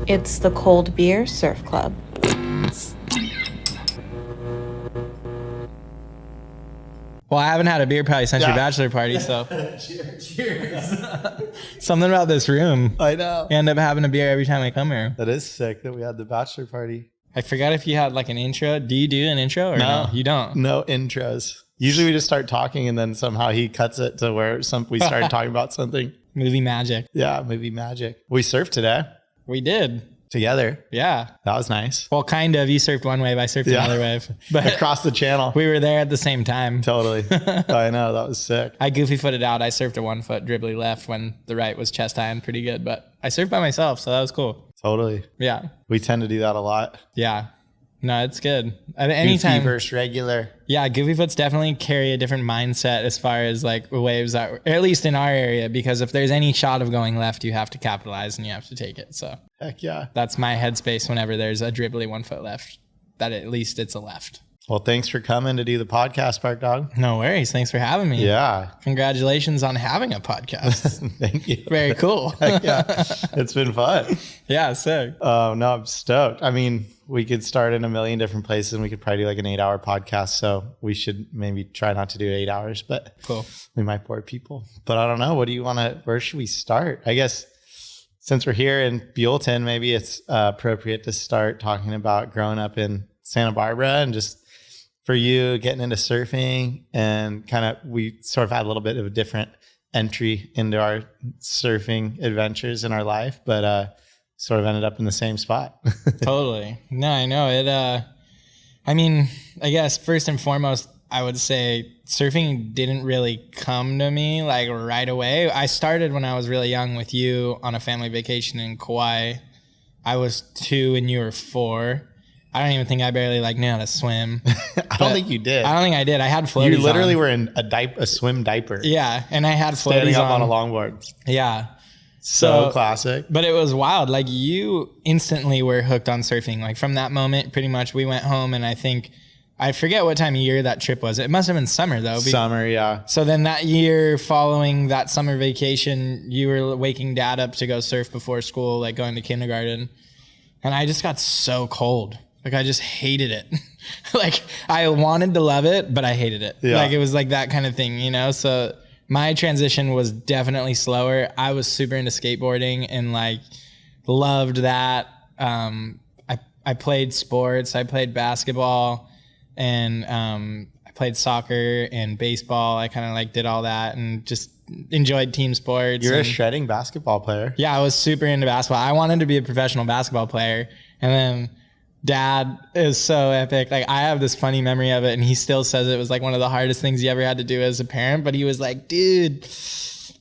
It's the Cold Beer Surf Club. Well, I haven't had a beer probably since your bachelor party, so. Cheers. Something about this room. I know. I end up having a beer every time I come here. That is sick that we had the bachelor party. I forgot if you had like an intro. Do you do an intro or no? You don't? No intros. Usually we just start talking and then somehow he cuts it to where we started talking about something. Movie magic. Yeah, movie magic. We surfed today. We did. Together. Yeah. That was nice. Well, kind of. You surfed one wave. I surfed another wave. But across the channel. We were there at the same time. Totally. I know. That was sick. I goofy footed out. I surfed a 1 foot dribbly left when the right was chest high and pretty good. But I surfed by myself, so that was cool. Totally. Yeah. We tend to do that a lot. Yeah. No, it's good. At any time. Goofy versus regular. Yeah, goofy foots definitely carry a different mindset as far as like waves that, or at least in our area, because if there's any shot of going left, you have to capitalize and you have to take it. So heck yeah, that's my headspace whenever there's a dribbly 1 foot left. That at least it's a left. Well, thanks for coming to do the podcast, Spark Dog. No worries. Thanks for having me. Yeah. Congratulations on having a podcast. Thank you. Very cool. Yeah, it's been fun. Yeah, sick. Oh, no, I'm stoked. I mean, we could start in a million different places and we could probably do like an 8-hour podcast. So we should maybe try not to do 8 hours, but cool. We might bore people. But I don't know. What do you want to, where should we start? I guess since we're here in Buellton, maybe it's appropriate to start talking about growing up in Santa Barbara and just for you getting into surfing and kind of, we sort of had a little bit of a different entry into our surfing adventures in our life, but sort of ended up in the same spot. Totally. No, I know it. I mean, I guess first and foremost, I would say surfing didn't really come to me like right away. I started when I was really young with you on a family vacation in Kauai. I was 2 and you were 4. I don't even think I barely like knew how to swim. I don't think you did. I don't think I did. I had floaties. You literally were in a swim diaper. Yeah, and I had floaties standing up on a longboard. Yeah. So classic. But it was wild. Like you instantly were hooked on surfing. Like from that moment, pretty much we went home and I forget what time of year that trip was. It must have been summer though. Summer, yeah. So then that year following that summer vacation, you were waking dad up to go surf before school, like going to kindergarten. And I just got so cold. Like I just hated it. Like I wanted to love it, but I hated it. Yeah. Like it was like that kind of thing, you know? So my transition was definitely slower. I was super into skateboarding and like loved that. I played sports. I played basketball and I played soccer and baseball. I kind of like did all that and just enjoyed team sports. You're a shredding basketball player. Yeah, I was super into basketball. I wanted to be a professional basketball player. And then dad is so epic. Like I have this funny memory of it and he still says it was like one of the hardest things he ever had to do as a parent, but he was like, dude,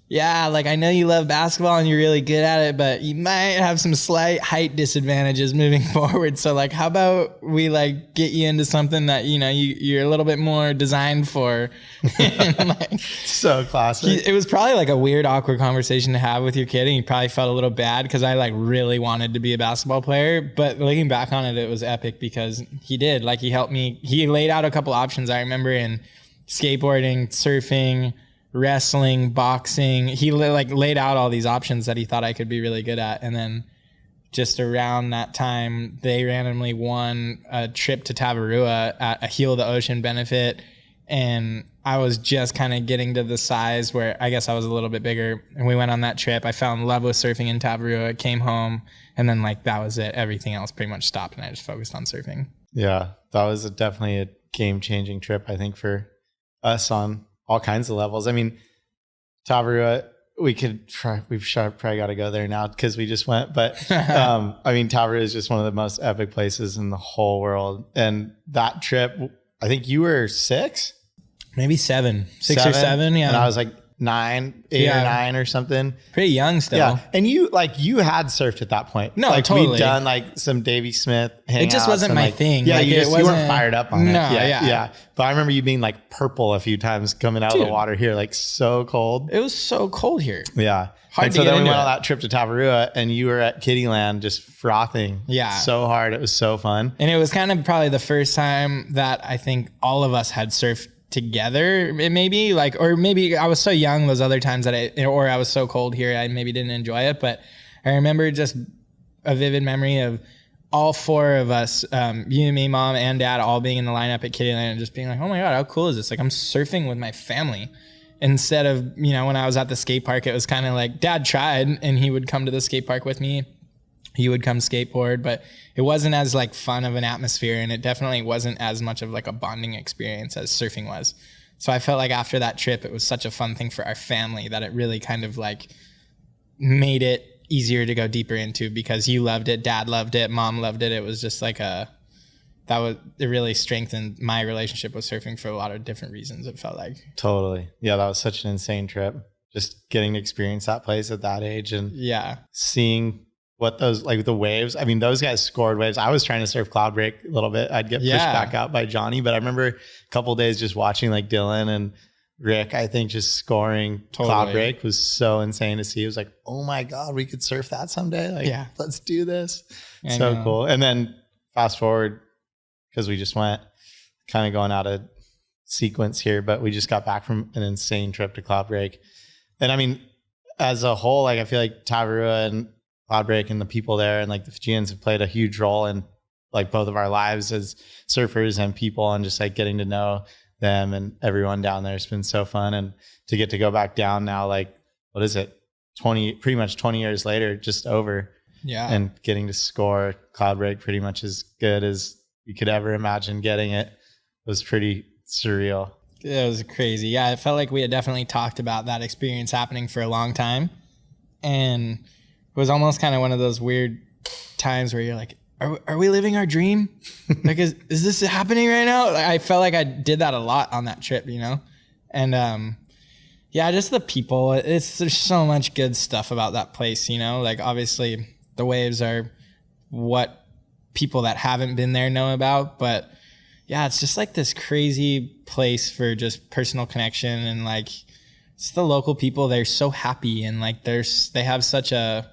yeah, like I know you love basketball and you're really good at it, but you might have some slight height disadvantages moving forward. So like, how about we like get you into something that, you know, you're a little bit more designed for. And like, so classic. It was probably like a weird, awkward conversation to have with your kid. And you probably felt a little bad because I like really wanted to be a basketball player, but looking back on it, it was epic because he did. Like he helped me. He laid out a couple options. I remember in skateboarding, surfing, wrestling, boxing. He like laid out all these options that he thought I could be really good at. And then just around that time, they randomly won a trip to Tavaro at a Heal the Ocean benefit. And I was just kind of getting to the size where I guess I was a little bit bigger. And we went on that trip. I fell in love with surfing in Tavaro, came home, and then like that was it. Everything else pretty much stopped and I just focused on surfing. Yeah, that was definitely a game-changing trip, I think, for us on all kinds of levels. I mean, Tavaro, we've probably got to go there now because we just went. But I mean, Tavaro is just one of the most epic places in the whole world. And that trip, I think you were 6? Maybe 7 or 7. Yeah. And I was like 8 or 9 or something. Pretty young still. Yeah. And you had surfed at that point. No, like totally. We'd done like some Davey Smith hangouts. It just wasn't my thing. Yeah, like, you weren't fired up on it. No, yeah. But I remember you being like purple a few times coming out of the water here, like so cold. It was so cold here. Yeah. Hard and to so get then we into went it. on that trip to Tavaro and you were at Kittyland just frothing. Yeah. So hard. It was so fun. And it was kind of probably the first time that I think all of us had surfed together. Maybe like, or maybe I was so young those other times that I was so cold here, I maybe didn't enjoy it. But I remember just a vivid memory of all four of us, you and me, mom and dad, all being in the lineup at Kittyland and just being like, oh my God, how cool is this? Like I'm surfing with my family. Instead of, you know, when I was at the skate park, it was kind of like dad tried and he would come to the skate park with me. He would come skateboard, but it wasn't as like fun of an atmosphere. And it definitely wasn't as much of like a bonding experience as surfing was. So I felt like after that trip, it was such a fun thing for our family that it really kind of like made it easier to go deeper into because you loved it, dad loved it, mom loved it. It was just like it really strengthened my relationship with surfing for a lot of different reasons. It felt like. Totally. Yeah. That was such an insane trip. Just getting to experience that place at that age and seeing what those, like the waves. I mean, those guys scored waves. I was trying to surf Cloudbreak a little bit. I'd get pushed back out by Johnny, but I remember a couple of days just watching like Dullien and Rick, I think just scoring Cloudbreak was so insane to see. It was like, oh my God, we could surf that someday. Like, let's do this. So cool. And then fast forward, because we just went kind of going out of sequence here, but we just got back from an insane trip to Cloudbreak. And I mean, as a whole, like I feel like Tavaro and Cloudbreak and the people there and like the Fijians have played a huge role in like both of our lives as surfers and people and just like getting to know them and everyone down there. It's been so fun. And to get to go back down now, like, what is it? Pretty much 20 years later, just over. Yeah. And getting to score Cloudbreak pretty much as good as you could ever imagine getting it was pretty surreal. It was crazy. Yeah. It felt like we had definitely talked about that experience happening for a long time. And it was almost kind of one of those weird times where you're like, are we living our dream? Like, is this happening right now? Like, I felt like I did that a lot on that trip, you know? And, just the people, there's so much good stuff about that place, you know? Like, obviously the waves are what people that haven't been there know about, but yeah, it's just like this crazy place for just personal connection and like, it's the local people. They're so happy and like, they have such a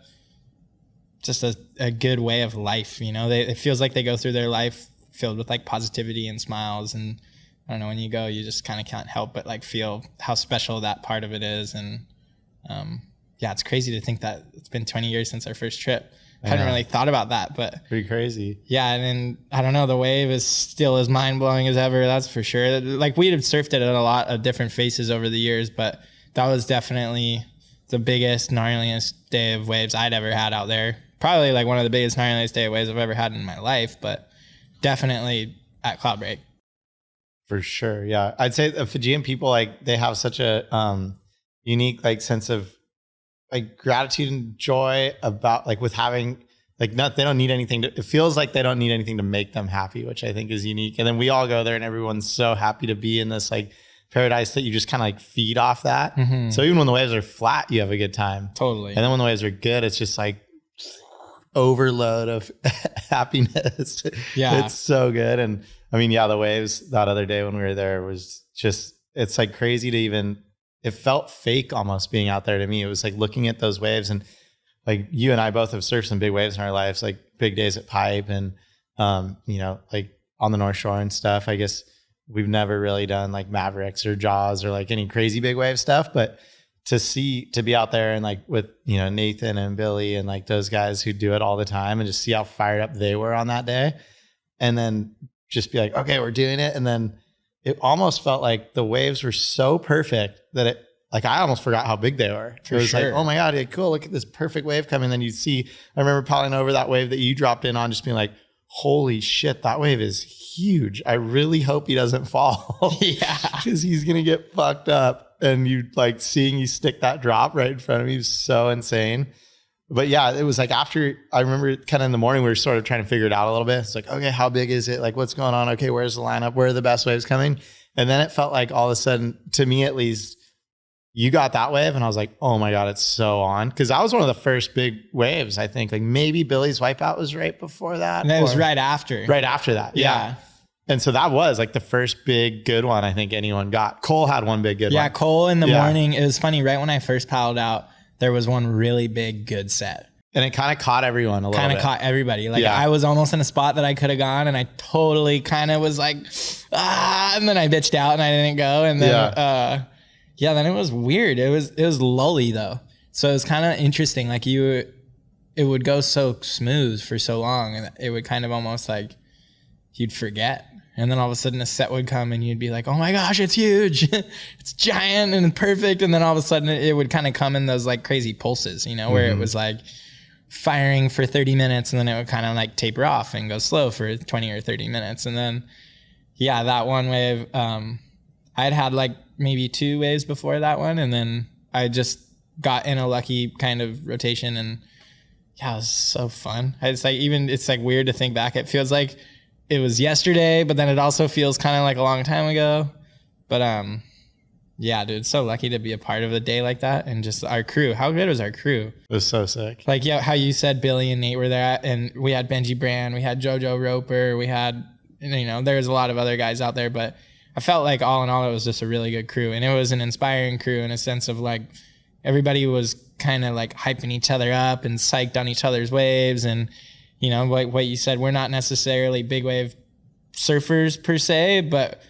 good way of life, you know. It feels like they go through their life filled with like positivity and smiles, and I don't know, when you go you just kind of can't help but like feel how special that part of it is. And it's crazy to think that it's been 20 years since our first trip. I hadn't really thought about that, but pretty crazy. Yeah. And then I don't know, the wave is still as mind-blowing as ever, that's for sure. Like we'd have surfed it at a lot of different faces over the years, but that was definitely the biggest, gnarliest day of waves I'd ever had out there. Probably like one of the biggest, gnarliest day of waves I've ever had in my life, but definitely at Cloudbreak. For sure. Yeah. I'd say the Fijian people, like they have such a unique like sense of like gratitude and joy about like with having like they don't need anything it feels like they don't need anything to make them happy, which I think is unique. And then we all go there and everyone's so happy to be in this like paradise that you just kind of like feed off that. Mm-hmm. So even when the waves are flat, you have a good time. Totally. And then when the waves are good, it's just like overload of happiness. Yeah. It's so good. And I mean, the waves that other day when we were there was just, it's like crazy to even, it felt fake almost being out there to me. It was like looking at those waves and like you and I both have surfed some big waves in our lives, like big days at Pipe and, like on the North Shore and stuff. I guess we've never really done like Mavericks or Jaws or like any crazy big wave stuff, but to be out there and like with, Nathan and Billy and like those guys who do it all the time and just see how fired up they were on that day. And then just be like, okay, we're doing it. And then it almost felt like the waves were so perfect that it, like, I almost forgot how big they were. It was like, oh my God, yeah, cool. Look at this perfect wave coming. Then you see, I remember paddling over that wave that you dropped in on, just being like, holy shit, that wave is huge. I really hope he doesn't fall. Yeah. Because he's going to get fucked up. And you like seeing you stick that drop right in front of me was so insane. But yeah, it was like after, I remember kind of in the morning, we were sort of trying to figure it out a little bit. It's like, okay, how big is it? Like, what's going on? Okay, where's the lineup? Where are the best waves coming? And then it felt like all of a sudden, to me at least, you got that wave and I was like, oh my God, it's so on. Cause that was one of the first big waves, I think. Like maybe Billy's wipeout was right before that. And it was right after. Right after that. Yeah. And so that was like the first big good one I think anyone got. Cole had one big good one. Yeah, Cole in the morning. It was funny, right when I first paddled out, there was one really big good set. And it kind of caught everyone a little bit. Kind of caught everybody. Like I was almost in a spot that I could have gone and I totally kind of was like, and then I bitched out and I didn't go. And then, then it was weird. It was lully though. So it was kind of interesting. Like it would go so smooth for so long, and it would kind of almost like you'd forget. And then all of a sudden a set would come and you'd be like, oh my gosh, it's huge. It's giant and perfect. And then all of a sudden it would kind of come in those like crazy pulses, you know, where it was like firing for 30 minutes and then it would kind of like taper off and go slow for 20 or 30 minutes. And then, yeah, that one wave, I had like maybe 2 waves before that one. And then I just got in a lucky kind of rotation, and yeah, it was so fun. It's like weird to think back. It feels like it was yesterday, but then it also feels kind of like a long time ago. But yeah, dude, so lucky to be a part of a day like that. And just our crew. How good was our crew? It was so sick. Like, yeah, how you said Billy and Nate were there, and we had Benji Brand, we had JoJo Roper, we had, you know, there's a lot of other guys out there, but I felt like all in all, it was just a really good crew. And it was an inspiring crew in a sense of like, everybody was kind of like hyping each other up and psyched on each other's waves. And, you know, what you said, we're not necessarily big wave surfers per se, but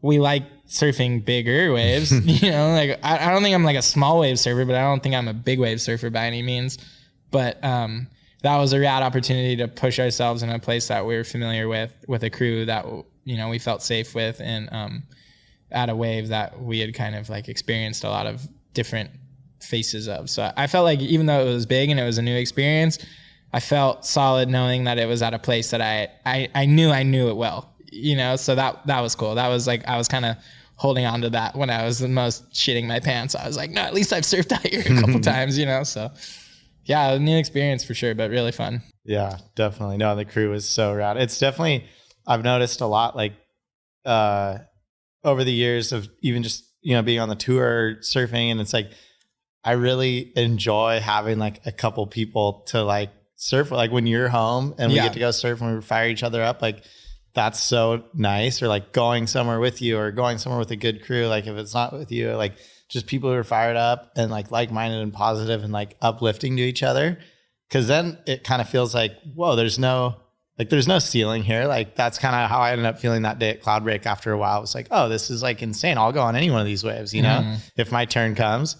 we like surfing bigger waves. You know, like I don't think I'm like a small wave surfer, but I don't think I'm a big wave surfer by any means. But that was a rad opportunity to push ourselves in a place that we were familiar with a crew that, you know, we felt safe with, and at a wave that we had kind of like experienced a lot of different faces of. So I felt like even though it was big and it was a new experience, I felt solid knowing that it was at a place that I knew it well, you know. So that was cool. That was like, I was kind of holding on to that when I was the most shitting my pants. I was like, no, at least I've surfed out here a couple times, you know. So yeah, a new experience for sure, but really fun. Yeah, definitely. No, the crew was so rad. It's definitely, I've noticed a lot, like over the years of even just, you know, being on the tour surfing, and it's like, I really enjoy having like a couple people to like surf, like when you're home and we get to go surf and we fire each other up, like that's so nice. Or like going somewhere with you, or going somewhere with a good crew, like if it's not with you, like just people who are fired up and like-minded and positive and like uplifting to each other. Cause then it kind of feels like, whoa, there's no ceiling here. Like that's kind of how I ended up feeling that day at Cloudbreak after a while. It was like, oh, this is like insane. I'll go on any one of these waves, you know, if my turn comes.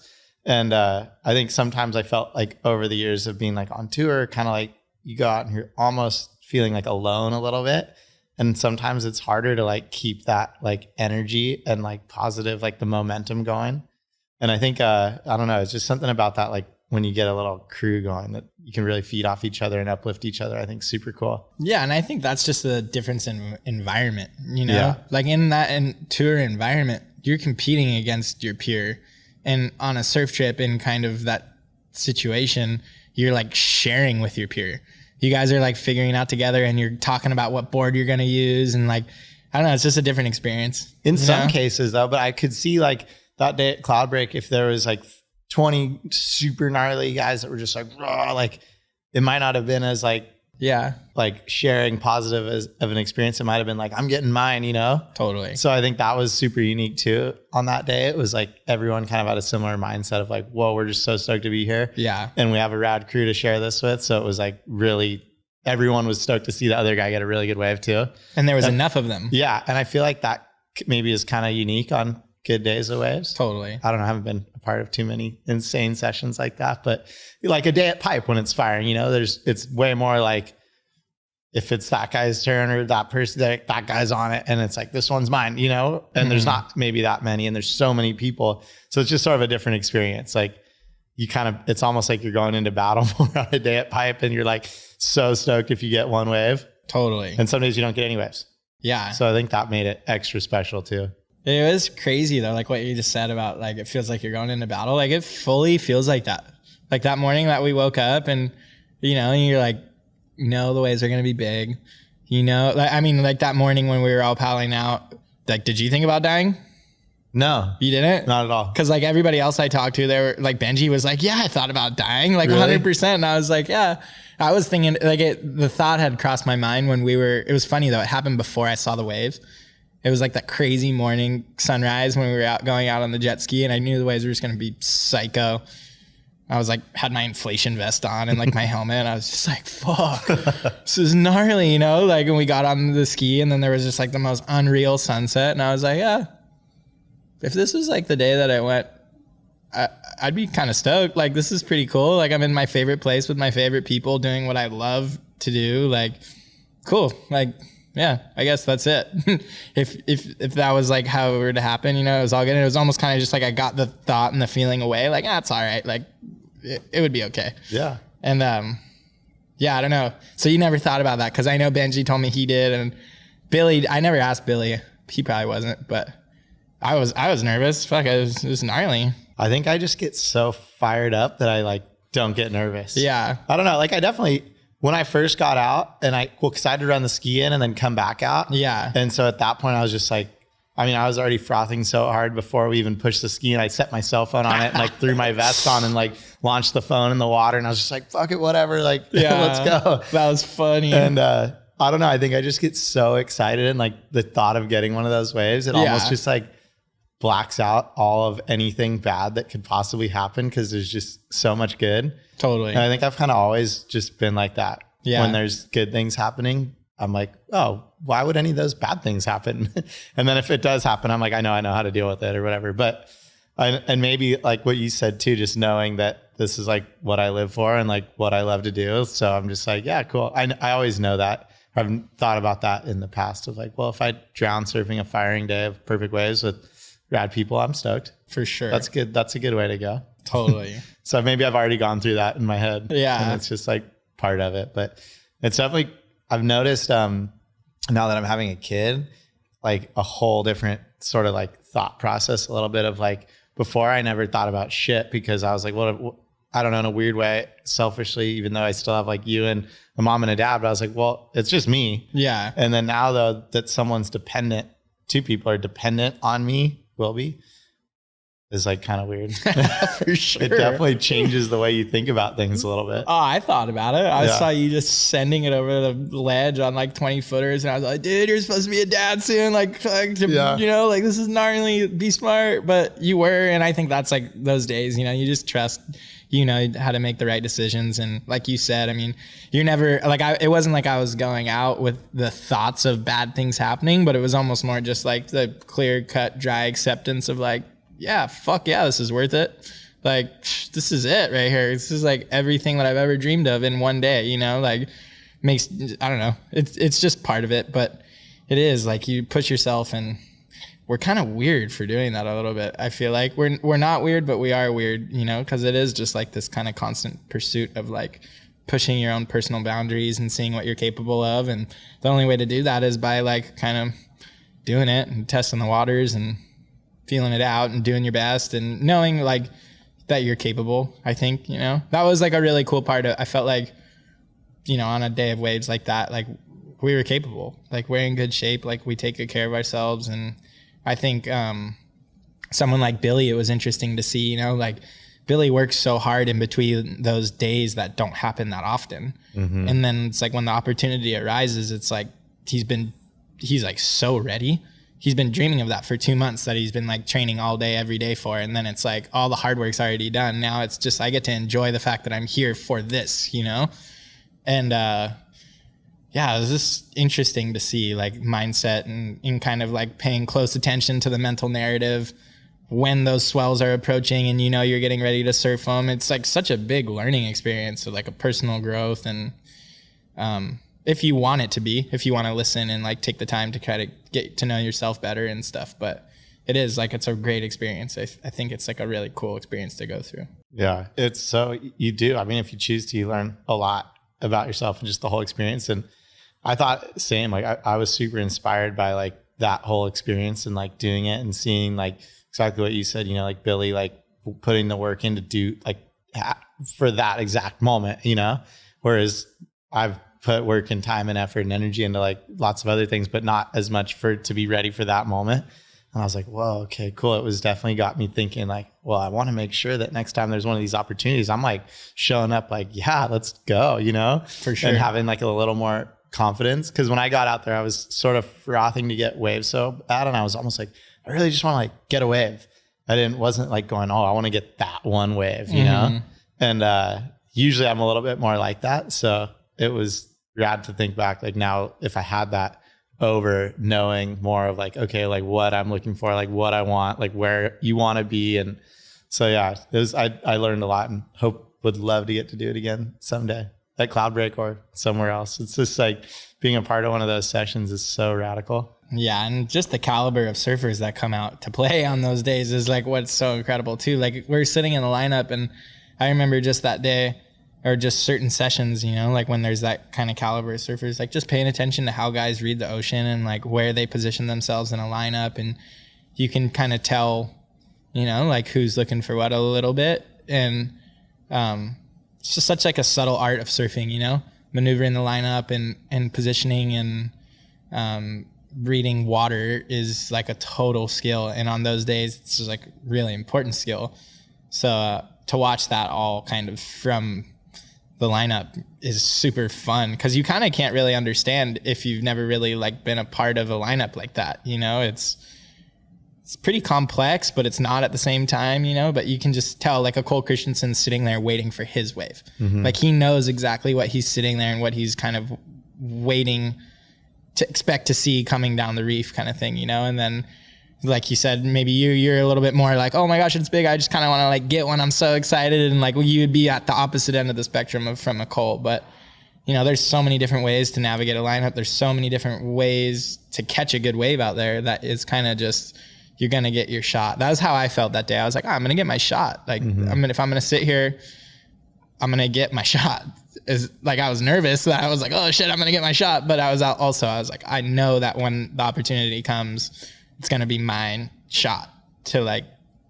And I think sometimes I felt like over the years of being like on tour, kind of like you go out and you're almost feeling like alone a little bit. And sometimes it's harder to like keep that like energy and like positive, like the momentum going. And I think, I don't know, it's just something about that. Like when you get a little crew going, that you can really feed off each other and uplift each other. I think super cool. Yeah. And I think that's just the difference in environment, you know, like in that tour environment, you're competing against your peer. And on a surf trip in kind of that situation, you're like sharing with your peer. You guys are like figuring out together, and you're talking about what board you're going to use. And like, I don't know, it's just a different experience. In some cases though, but I could see like that day at Cloudbreak, if there was like 20 super gnarly guys that were just like, raw, like it might not have been as like, like sharing positive of an experience. It might have been like, I'm getting mine, you know? Totally. So I think that was super unique too. On that day, it was like everyone kind of had a similar mindset of like, whoa, we're just so stoked to be here. Yeah. And we have a rad crew to share this with. So it was like really, everyone was stoked to see the other guy get a really good wave too. And there was enough of them. Yeah. And I feel like that maybe is kind of unique on good days of waves. Totally. I don't know. I haven't been a part of too many insane sessions like that, but like a day at Pipe when it's firing, you know, it's way more like if it's that guy's turn or that person, that guy's on it, and it's like, this one's mine, you know, and there's not maybe that many, and there's so many people. So it's just sort of a different experience. Like you kind of, it's almost like you're going into battle on a day at Pipe, and you're like so stoked if you get one wave. Totally. And some days you don't get any waves. Yeah. So I think that made it extra special too. It was crazy though, like what you just said about like, it feels like you're going into battle. Like it fully feels like that. Like that morning that we woke up and, you know, and you're like, you know, the waves are going to be big, you know, like, I mean, like that morning when we were all paddling out, like, did you think about dying? No. You didn't? Not at all. Cause like everybody else I talked to, they were like, Benji was like, yeah, I thought about dying like really? 100%. And I was like, yeah, I was thinking like the thought had crossed my mind when it was funny though. It happened before I saw the waves. It was like that crazy morning sunrise when we were going out on the jet ski, and I knew the waves were just going to be psycho. I was like, had my inflation vest on and like my helmet, and I was just like, fuck, this is gnarly, you know? Like, and we got on the ski, and then there was just like the most unreal sunset, and I was like, yeah, if this was like the day that I went, I'd be kind of stoked. Like, this is pretty cool. Like, I'm in my favorite place with my favorite people doing what I love to do. Like, cool. Like, yeah, I guess that's it. if that was like how it were to happen, you know, it was all good. It was almost kind of just like I got the thought and the feeling away. Like, it's all right. Like, it would be okay. Yeah. And yeah, I don't know. So you never thought about that? Because I know Benji told me he did, and Billy. I never asked Billy. He probably wasn't, but I was nervous. Fuck, it was gnarly. I think I just get so fired up that I like don't get nervous. Yeah. I don't know. Like I definitely, when I first got out and cause I had to run the ski in and then come back out. Yeah. And so at that point I was just like, I was already frothing so hard before we even pushed the ski, and I set my cell phone on it and like threw my vest on and like launched the phone in the water, and I was just like, fuck it, whatever. Like, yeah, let's go. That was funny. And, I don't know. I think I just get so excited, and like the thought of getting one of those waves, it almost just like blacks out all of anything bad that could possibly happen, because there's just so much good. Totally. And I think I've kind of always just been like that. Yeah. When there's good things happening, I'm like, oh, why would any of those bad things happen? And then if it does happen, I'm like, I know how to deal with it or whatever. But and maybe like what you said too, just knowing that this is like what I live for and like what I love to do. So I'm just like, yeah, cool. I always know that. I've thought about that in the past of like, well, if I drown surfing a firing day of perfect waves with rad people, I'm stoked. For sure. That's good. That's a good way to go. Totally. So maybe I've already gone through that in my head. Yeah. And it's just like part of it. But it's definitely, I've noticed now that I'm having a kid, like a whole different sort of like thought process, a little bit of like, before I never thought about shit, because I was like, well, I don't know, in a weird way, selfishly, even though I still have like you and a mom and a dad, but I was like, well, it's just me. Yeah. And then now though that someone's dependent, two people are dependent on me, will be, is like kind of weird. For sure. It definitely changes the way you think about things a little bit. Oh, I thought about it. I saw you just sending it over the ledge on like 20 footers. And I was like, dude, you're supposed to be a dad soon. You know, like this is gnarly, be smart. But you were. And I think that's like those days, you know, you just trust, you know, how to make the right decisions. And like you said, I mean, you're never like, it wasn't like I was going out with the thoughts of bad things happening, but it was almost more just like the clear cut, dry acceptance of like, yeah, fuck yeah, this is worth it. Like, this is it right here. This is like everything that I've ever dreamed of in one day, you know, like makes, I don't know. It's just part of it, but it is like you push yourself, and we're kind of weird for doing that a little bit. I feel like we're not weird, but we are weird, you know, because it is just like this kind of constant pursuit of like pushing your own personal boundaries and seeing what you're capable of. And the only way to do that is by like kind of doing it and testing the waters and feeling it out and doing your best and knowing like that you're capable. I think, you know, that was like a really cool part of, I felt like, you know, on a day of waves like that, like we were capable, like we're in good shape, like we take good care of ourselves. And I think someone like Billy, it was interesting to see, you know, like Billy works so hard in between those days that don't happen that often. Mm-hmm. And then it's like when the opportunity arises, it's like he's like so ready. He's been dreaming of that for 2 months, that he's been like training all day, every day for. And then it's like all the hard work's already done. Now it's just, I get to enjoy the fact that I'm here for this, you know? And yeah, it was just interesting to see like mindset and kind of like paying close attention to the mental narrative when those swells are approaching and, you know, you're getting ready to surf them. It's like such a big learning experience of like a personal growth. And if you want it to be, if you want to listen and like take the time to try to get to know yourself better and stuff. But it is like, it's a great experience. I think it's like a really cool experience to go through. Yeah, it's so you do. I mean, if you choose to, you learn a lot about yourself and just the whole experience. And I thought same, like I was super inspired by like that whole experience and like doing it and seeing like exactly what you said, you know, like Billy, like putting the work in to do like for that exact moment, you know, whereas I've put work and time and effort and energy into like lots of other things, but not as much for it to be ready for that moment. And I was like, whoa, okay, cool. It was definitely got me thinking like, well, I want to make sure that next time there's one of these opportunities, I'm like showing up like, yeah, let's go, you know, for sure. And having like a little more confidence. Cause when I got out there, I was sort of frothing to get waves so bad. And I was almost like, I really just want to like get a wave. Wasn't like going, oh, I want to get that one wave, you know? And usually I'm a little bit more like that. So it was rad to think back, like now if I had that over knowing more of like, okay, like what I'm looking for, like what I want, like where you want to be. And So yeah, I learned a lot and would love to get to do it again someday at Cloudbreak or somewhere else. It's just like being a part of one of those sessions is so radical. Yeah, and just the caliber of surfers that come out to play on those days is like what's so incredible too. Like we're sitting in the lineup, and I remember just that day, or just certain sessions, you know, like when there's that kind of caliber of surfers, like just paying attention to how guys read the ocean and like where they position themselves in a lineup, and you can kind of tell, you know, like who's looking for what a little bit, and it's just such like a subtle art of surfing, you know, maneuvering the lineup and positioning and reading water is like a total skill, and on those days it's just like really important skill. So to watch that all kind of from the lineup is super fun, because you kind of can't really understand if you've never really like been a part of a lineup like that, you know. It's pretty complex, but it's not at the same time, you know. But you can just tell, like a Cole Christensen's sitting there waiting for his wave. Like he knows exactly what he's sitting there and what he's kind of waiting to expect to see coming down the reef, kind of thing, you know. And then, like you said, maybe you're a little bit more like, oh my gosh, it's big, I just kind of want to like get one, I'm so excited. And like you would be at the opposite end of the spectrum from a Cole. But you know, there's so many different ways to navigate a lineup. There's so many different ways to catch a good wave out there that is kind of just, you're gonna get your shot. That was how I felt that day. I was like, I'm gonna get my shot. Like if I'm gonna sit here, I'm gonna get my shot. Is like, I was nervous that I was like, oh shit, I'm gonna get my shot. But I was like, I know that when the opportunity comes, it's gonna be mine shot to like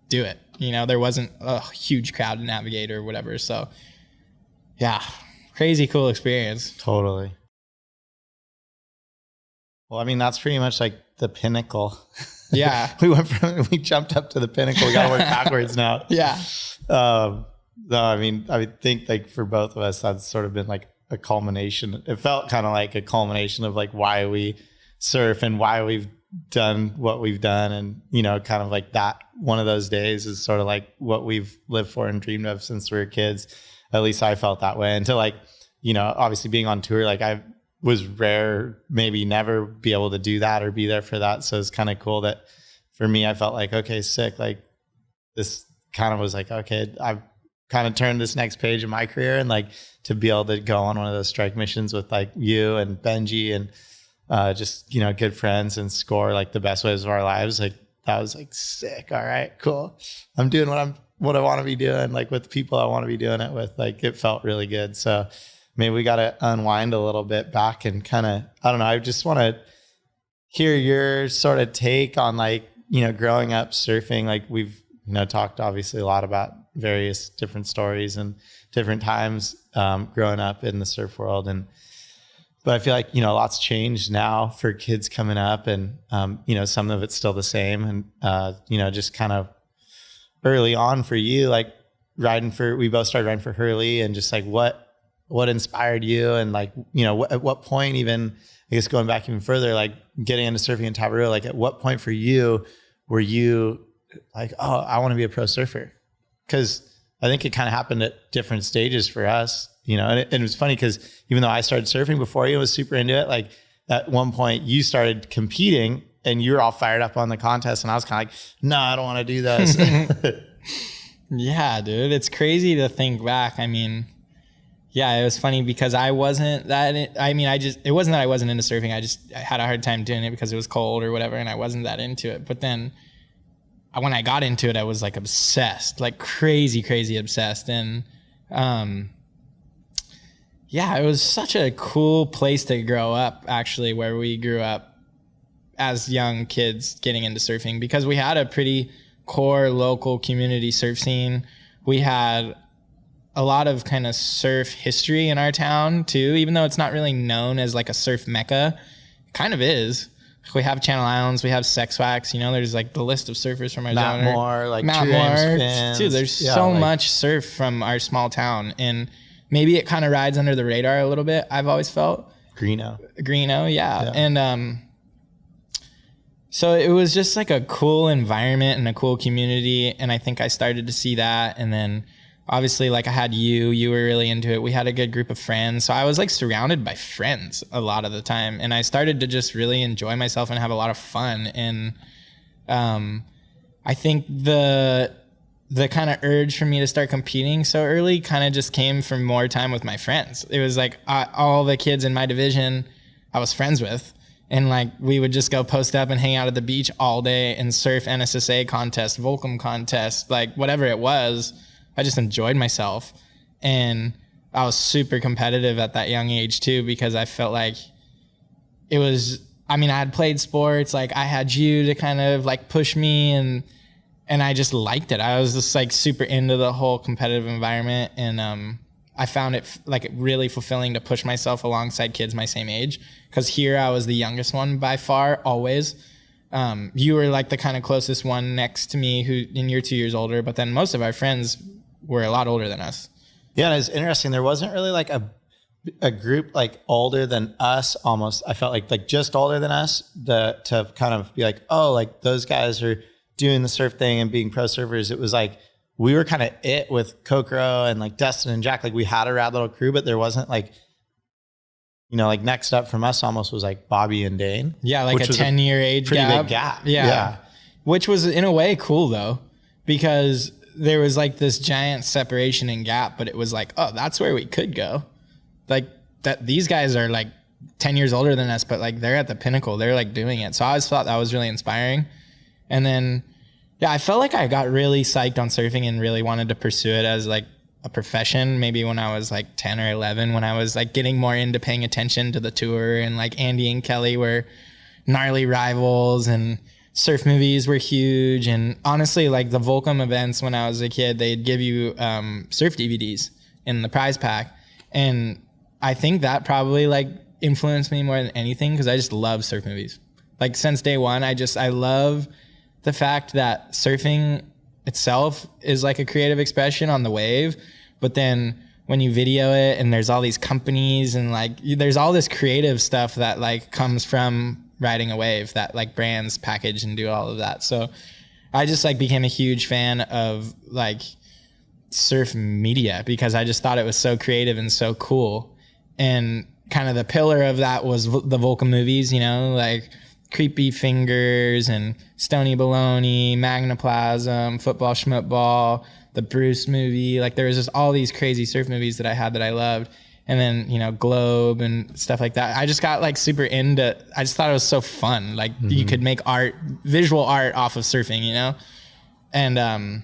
do it. You know, there wasn't a huge crowd to navigate or whatever. So yeah, crazy cool experience. Totally. Well, I mean, that's pretty much like the pinnacle. Yeah. we jumped up to the pinnacle. We got to work backwards now. Yeah. No, I mean, I would think like for both of us, that's sort of been like a culmination. It felt kind of like a culmination of like why we surf and why we've done what we've done. And, you know, kind of like that one of those days is sort of like what we've lived for and dreamed of since we were kids. At least I felt that way. And to like, you know, obviously being on tour, like I was rare, maybe never be able to do that or be there for that. So it's kind of cool that for me, I felt like, okay, sick. Like this kind of was like, okay, I've kind of turned this next page in my career, and like to be able to go on one of those strike missions with like you and Benji and just, you know, good friends and score like the best waves of our lives. Like that was like sick. All right, cool. I'm doing what I want to be doing, like with the people I want to be doing it with. Like it felt really good. So maybe we got to unwind a little bit back and kind of, I don't know. I just want to hear your sort of take on like, you know, growing up surfing. Like we've, you know, talked obviously a lot about various different stories and different times growing up in the surf world. But I feel like, you know, lots changed now for kids coming up, and, you know, some of it's still the same. And, you know, just kind of early on for you, like we both started riding for Hurley, and just like what inspired you, and like, you know, at what point, even I guess going back even further, like getting into surfing in Tavaro, like at what point for you were you like, oh, I want to be a pro surfer? Because I think it kind of happened at different stages for us, you know. And it was funny because even though I started surfing before you, was super into it, like at one point you started competing and you were all fired up on the contest, and I was kind of like, no, I don't want to do this. Yeah, dude, it's crazy to think back. I mean, yeah, it was funny because I wasn't that, it wasn't that I wasn't into surfing. I had a hard time doing it because it was cold or whatever, and I wasn't that into it. But then when I got into it, I was like obsessed, like crazy obsessed. And yeah, it was such a cool place to grow up, actually, where we grew up as young kids getting into surfing, because we had a pretty core local community surf scene. We had a lot of kind of surf history in our town too, even though it's not really known as like a surf mecca. It kind of is. We have Channel Islands, we have Sex Wax, you know, there's like the list of surfers from our zone. Mount Moore, dude, there's so much surf from our small town, and maybe it kind of rides under the radar a little bit, I've always felt. Greeno, yeah. And so it was just like a cool environment and a cool community, and I think I started to see that. And then obviously, like I had you were really into it. We had a good group of friends. So I was like surrounded by friends a lot of the time. And I started to just really enjoy myself and have a lot of fun. And I think the the kind of urge for me to start competing so early kind of just came from more time with my friends. It was like all the kids in my division I was friends with. And like, we would just go post up and hang out at the beach all day and surf NSSA contest, Volcom contest, like whatever it was. I just enjoyed myself. And I was super competitive at that young age too, because I felt like it was, I mean, I had played sports, like I had you to kind of like push me, and I just liked it. I was just like super into the whole competitive environment. And I found it like really fulfilling to push myself alongside kids my same age. Cause here I was the youngest one by far, always. You were like the kind of closest one next to me and you're 2 years older, but then most of our friends were a lot older than us. Yeah. And it's interesting. There wasn't really like a group like older than us almost. I felt like just older than us to kind of be like, oh, like those guys are doing the surf thing and being pro surfers. It was like, we were kind of it with Kokoro and like Dustin and Jack. Like we had a rad little crew, but there wasn't like, you know, like next up from us almost was like Bobby and Dane. Yeah. Like a 10-year age pretty gap. big gap. Yeah. Which was in a way cool though, because there was like this giant separation and gap, but it was like, oh, that's where we could go. Like that, these guys are like 10 years older than us, but like they're at the pinnacle. They're like doing it. So I always thought that was really inspiring. And then, yeah, I felt like I got really psyched on surfing and really wanted to pursue it as like a profession. Maybe when I was like 10 or 11, when I was like getting more into paying attention to the tour, and like Andy and Kelly were gnarly rivals and surf movies were huge. And honestly, like the Volcom events when I was a kid, they'd give you surf DVDs in the prize pack. And I think that probably like influenced me more than anything, because I just love surf movies. Like since day one, I love the fact that surfing itself is like a creative expression on the wave, but then when you video it and there's all these companies and like there's all this creative stuff that like comes from riding a wave that like brands package and do all of that. So I just like became a huge fan of like surf media, because I just thought it was so creative and so cool. And kind of the pillar of that was the Volcom movies, you know, like Creepy Fingers and Stony Baloney, Magnaplasm, Football Schmutball, the Bruce movie. Like there was just all these crazy surf movies that I had that I loved. And then, you know, Globe and stuff like that. I just got like super into, I just thought it was so fun. Like you could make art, visual art off of surfing, you know? And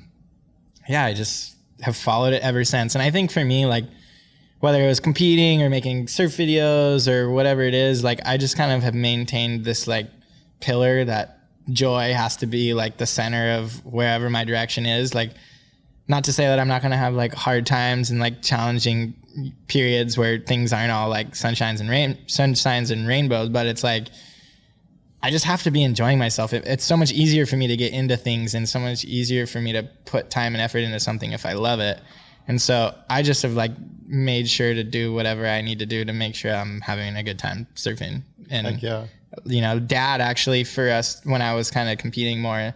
yeah, I just have followed it ever since. And I think for me, like whether it was competing or making surf videos or whatever it is, like I just kind of have maintained this like pillar that joy has to be like the center of wherever my direction is. Like, not to say that I'm not going to have like hard times and like challenging periods where things aren't all like sunshines and rainbows, but it's like, I just have to be enjoying myself. It's so much easier for me to get into things and so much easier for me to put time and effort into something if I love it. And so I just have like made sure to do whatever I need to do to make sure I'm having a good time surfing. And, you know, Dad actually for us, when I was kind of competing more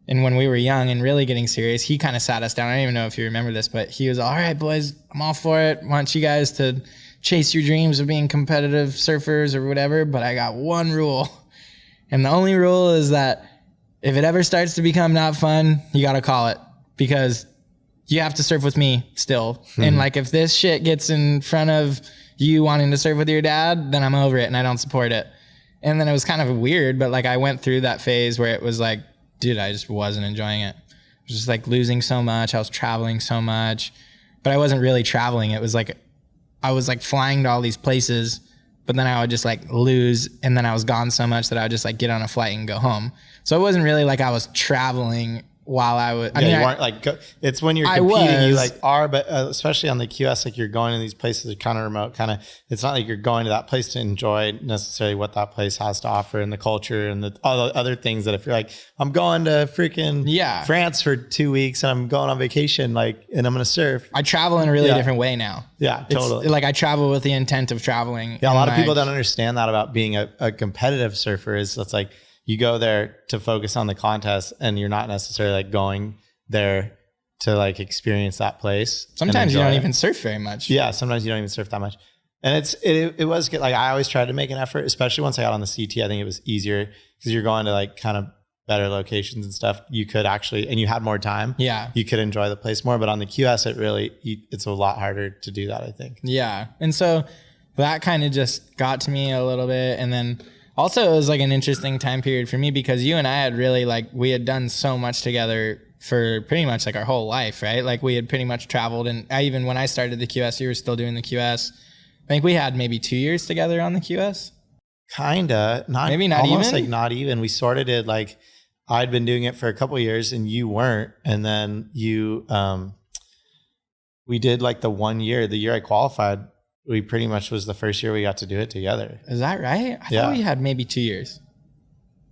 and when we were young and really getting serious, he kind of sat us down. I don't even know if you remember this, but he was all right, boys, I'm all for it. Want you guys to chase your dreams of being competitive surfers or whatever. But I got one rule. And the only rule is that if it ever starts to become not fun, you got to call it, because you have to surf with me still. And like, if this shit gets in front of you wanting to surf with your dad, then I'm over it and I don't support it. And then it was kind of weird, but like I went through that phase where it was like, dude, I just wasn't enjoying it. I was just like losing so much. I was traveling so much, but I wasn't really traveling. It was like, I was like flying to all these places, but then I would just like lose. And then I was gone so much that I would just like get on a flight and go home. So it wasn't really like I was traveling while I was, you weren't like, it's when you're competing, you like are, but especially on the QS, like you're going to these places that are kind of remote, kind of, it's not like you're going to that place to enjoy necessarily what that place has to offer and the culture and all the other things that if you're like, I'm going to freaking France for 2 weeks and I'm going on vacation, like, and I'm going to surf. I travel in a really different way now. Yeah, totally. It's like I travel with the intent of traveling. Yeah. A lot of people don't understand that about being a competitive surfer is it's like, you go there to focus on the contest and you're not necessarily like going there to like experience that place. Sometimes you don't even surf very much. Yeah. Sometimes you don't even surf that much. And it was good. Like I always tried to make an effort, especially once I got on the CT. I think it was easier because you're going to like kind of better locations and stuff, you could actually, and you had more time. Yeah. You could enjoy the place more. But on the QS, it's a lot harder to do that, I think. Yeah. And so that kind of just got to me a little bit. And then also it was like an interesting time period for me because you and I had really like, we had done so much together for pretty much like our whole life, right? Like we had pretty much traveled, and even when I started the QS, you were still doing the QS. I think we had maybe 2 years together on the QS. Kinda. Maybe not almost even? like not even. We sorted it like I'd been doing it for a couple of years and you weren't. And then we did like the 1 year, the year I qualified, we pretty much was the first year we got to do it together. Is that right? I Yeah. thought we had maybe 2 years.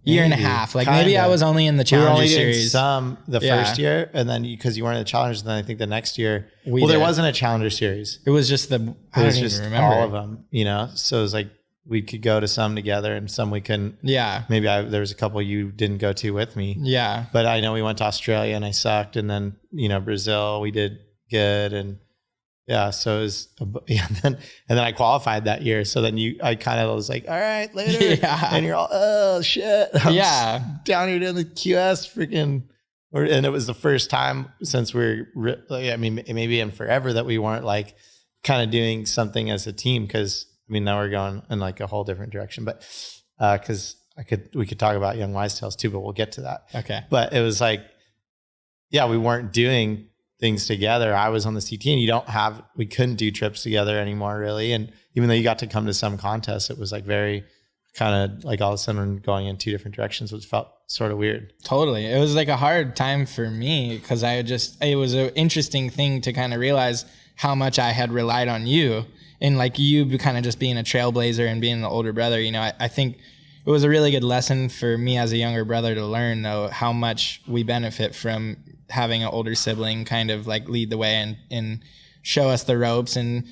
Year and a half. Like Kinda. maybe I was only in the We were Challenger only doing series. some the Yeah. first year, and then because you weren't in the Challengers, then I think the next year, We there did. wasn't a Challenger series. It was just I It don't was even just remember. all of them, So it was like we could go to some together and some we couldn't. Yeah. Maybe there was a couple you didn't go to with me. Yeah. But I know we went to Australia and I sucked, and then Brazil we did good, and yeah, so it was and then I qualified that year. So then I kind of was like, all right, later, Yeah. and you're all, oh shit, I'm Yeah. down here doing the QS freaking. And it was the first time since maybe in forever that we weren't like kind of doing something as a team, because now we're going in like a whole different direction, but because we could talk about Young Wise Tales too, but we'll get to that. Okay. But it was like, yeah, we weren't doing things together. I was on the CT, and we couldn't do trips together anymore really. And even though you got to come to some contests, it was like very kind of like all of a sudden going in two different directions, which felt sort of weird. Totally. It was like a hard time for me because it was an interesting thing to kind of realize how much I had relied on you, and like you kind of just being a trailblazer and being the older brother. I think it was a really good lesson for me as a younger brother to learn, though, how much we benefit from having an older sibling kind of like lead the way and show us the ropes. And,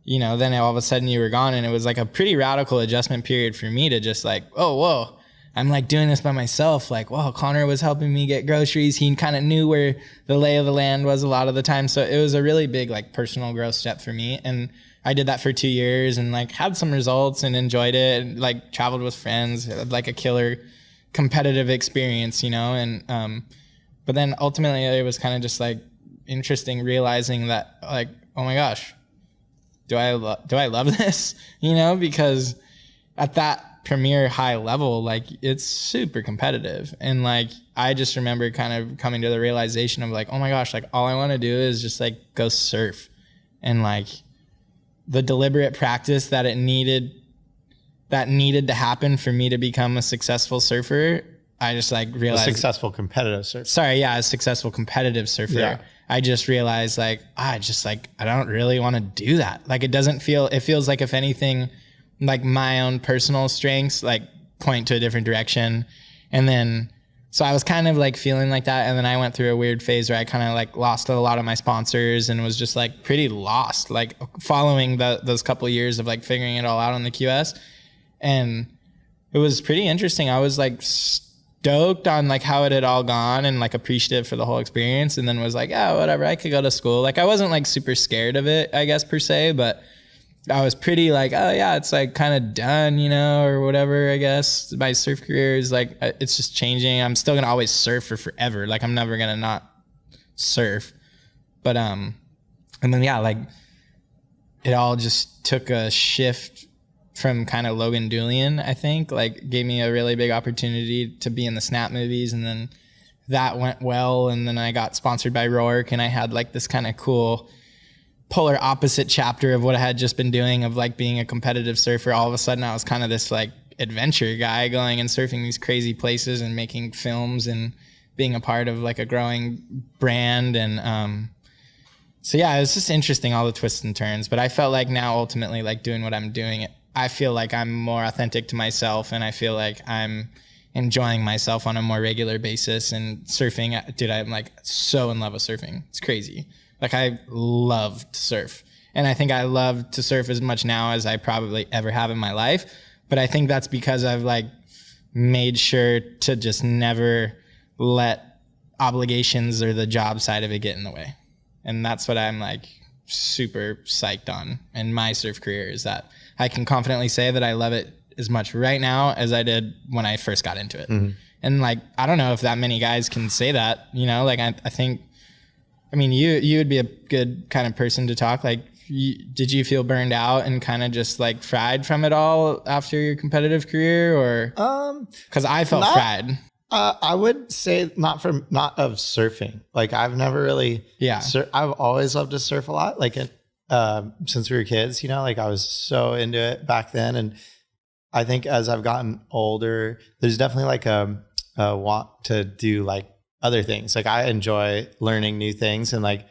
then all of a sudden you were gone, and it was like a pretty radical adjustment period for me to just like, oh, whoa, I'm like doing this by myself. Like, wow, Connor was helping me get groceries. He kind of knew where the lay of the land was a lot of the time. So it was a really big like personal growth step for me. And I did that for 2 years and like had some results and enjoyed it, and like traveled with friends, had like a killer competitive experience, and but then ultimately it was kind of just like interesting realizing that like, oh my gosh, do I love this? Because at that premier high level, like it's super competitive. And like, I just remember kind of coming to the realization of like, oh my gosh, like all I want to do is just like go surf. And like the deliberate practice that needed to happen for me to become a successful surfer, I just like realized. A successful competitive surfer. Sorry, yeah, a successful competitive surfer. Yeah. I just realized like, I don't really want to do that. Like it feels like if anything, like my own personal strengths like point to a different direction. And then, so I was kind of like feeling like that. And then I went through a weird phase where I kind of like lost a lot of my sponsors and was just like pretty lost, like following those couple of years of like figuring it all out on the QS. And it was pretty interesting. I was like stoked on like how it had all gone and like appreciative for the whole experience. And then was like, oh, whatever, I could go to school. Like I wasn't like super scared of it, I guess, per se, but I was pretty like, oh yeah, it's like kind of done, or whatever, I guess. My surf career is like, it's just changing. I'm still going to always surf for forever. Like I'm never going to not surf. But, and then, yeah, like it all just took a shift from kind of Logan Dullien, I think, like gave me a really big opportunity to be in the Snapt movies. And then that went well. And then I got sponsored by Rourke, and I had like this kind of cool polar opposite chapter of what I had just been doing of like being a competitive surfer. All of a sudden I was kind of this like adventure guy going and surfing these crazy places and making films and being a part of like a growing brand. And so yeah, it was just interesting, all the twists and turns. But I felt like now ultimately like doing what I'm doing, I feel like I'm more authentic to myself, and I feel like I'm enjoying myself on a more regular basis. And surfing, dude, I'm like so in love with surfing. It's crazy. Like I love to surf, and I think I love to surf as much now as I probably ever have in my life. But I think that's because I've like made sure to just never let obligations or the job side of it get in the way. And that's what I'm like super psyched on in my surf career, is that I can confidently say that I love it as much right now as I did when I first got into it. Mm-hmm. And like, I don't know if that many guys can say that, you know, like I think, I mean, you would be a good kind of person to talk. Like, did you feel burned out and kind of just like fried from it all after your competitive career, or? Cause I felt fried. I would say not of surfing. Like I've never really, I've always loved to surf a lot. Like since we were kids, you know, like I was so into it back then. And I think as I've gotten older, there's definitely like a want to do like other things. Like I enjoy learning new things, and like,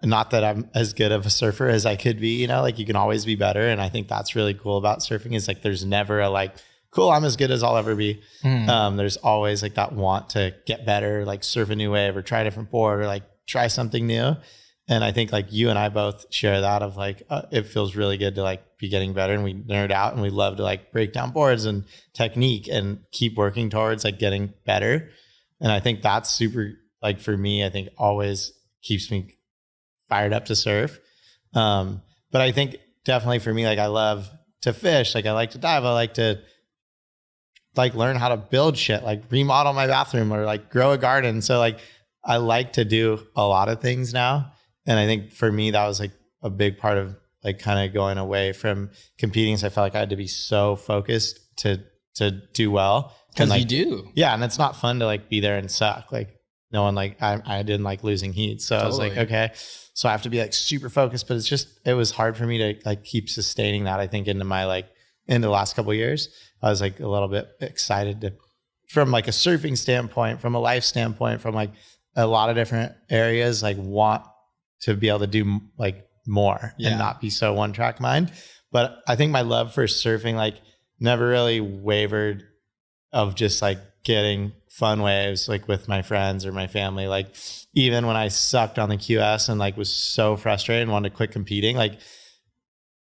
not that I'm as good of a surfer as I could be, you know, like you can always be better. And I think that's really cool about surfing is like, there's never a like, cool, I'm as good as I'll ever be. There's always like that want to get better, like surf a new wave or try a different board or like try something new. And I think like you and I both share that of like, it feels really good to like be getting better, and we nerd out and we love to like break down boards and technique and keep working towards like getting better. And I think that's super, like for me, I think always keeps me fired up to surf. But I think definitely for me, like I love to fish, like I like to dive, I like to like learn how to build shit, like remodel my bathroom or like grow a garden. So like I like to do a lot of things now. And I think for me, that was like a big part of like kind of going away from competing. So I felt like I had to be so focused to do well. Cause like, you do. Yeah. And it's not fun to like be there and suck. Like no one, like I didn't like losing heat. So I was like, okay, so I have to be like super focused, but it was hard for me to like keep sustaining that. I think into the last couple of years, I was like a little bit excited to, from like a surfing standpoint, from a life standpoint, from like a lot of different areas, like want to be able to do like more and not be so one track mind. But I think my love for surfing, like never really wavered of just like getting fun waves, like with my friends or my family. Like even when I sucked on the QS and like was so frustrated and wanted to quit competing, like,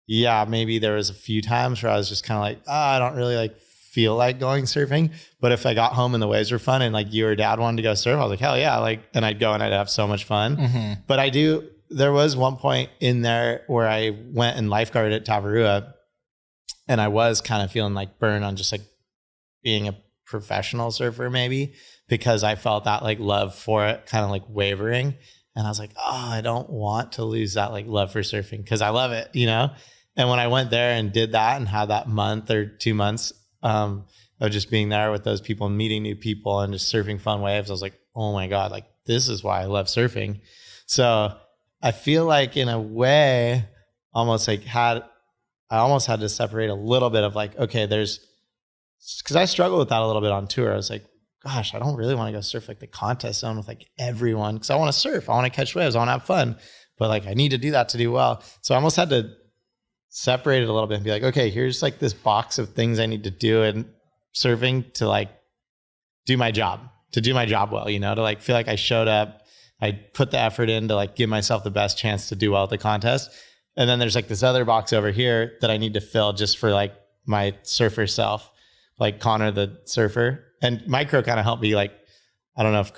yeah, maybe there was a few times where I was just kind of like, I don't really like feel like going surfing. But if I got home and the waves were fun and like you or dad wanted to go surf, I was like, hell yeah. Like, and I'd go and I'd have so much fun. Mm-hmm. But there was one point in there where I went and lifeguarded at Tavaro, and I was kind of feeling like burned on just like being a professional surfer, maybe because I felt that like love for it kind of like wavering. And I was like, I don't want to lose that like love for surfing because I love it, you know? And when I went there and did that and had that month or 2 months of just being there with those people and meeting new people and just surfing fun waves, I was like, oh my God, like this is why I love surfing. So I feel like in a way, almost like I almost had to separate a little bit of like, okay, because I struggled with that a little bit on tour. I was like, gosh, I don't really want to go surf like the contest zone with like everyone because I want to surf. I want to catch waves. I want to have fun. But like I need to do that to do well. So I almost had to separate it a little bit and be like, okay, here's like this box of things I need to do in surfing to like do my job well, you know, to like feel like I showed up. I put the effort in to like give myself the best chance to do well at the contest. And then there's like this other box over here that I need to fill just for like my surfer self, like Connor the surfer. And micro kind of helped me, like, I don't know if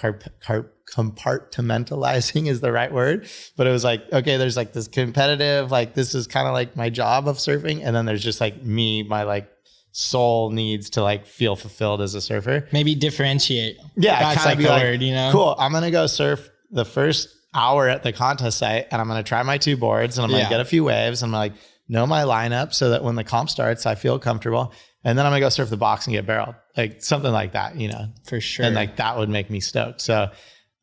compartmentalizing is the right word, but it was like, okay, there's like this competitive, like this is kind of like my job of surfing. And then there's just like me, my like soul needs to like feel fulfilled as a surfer. Maybe differentiate. Yeah. That's like the word, you know? Cool. I'm going to go surf the first hour at the contest site and I'm going to try my 2 boards and I'm going to get a few waves. I'm like, know my lineup so that when the comp starts, I feel comfortable. And then I'm gonna go surf the box and get barreled, like something like that, you know, for sure. And like that would make me stoked. So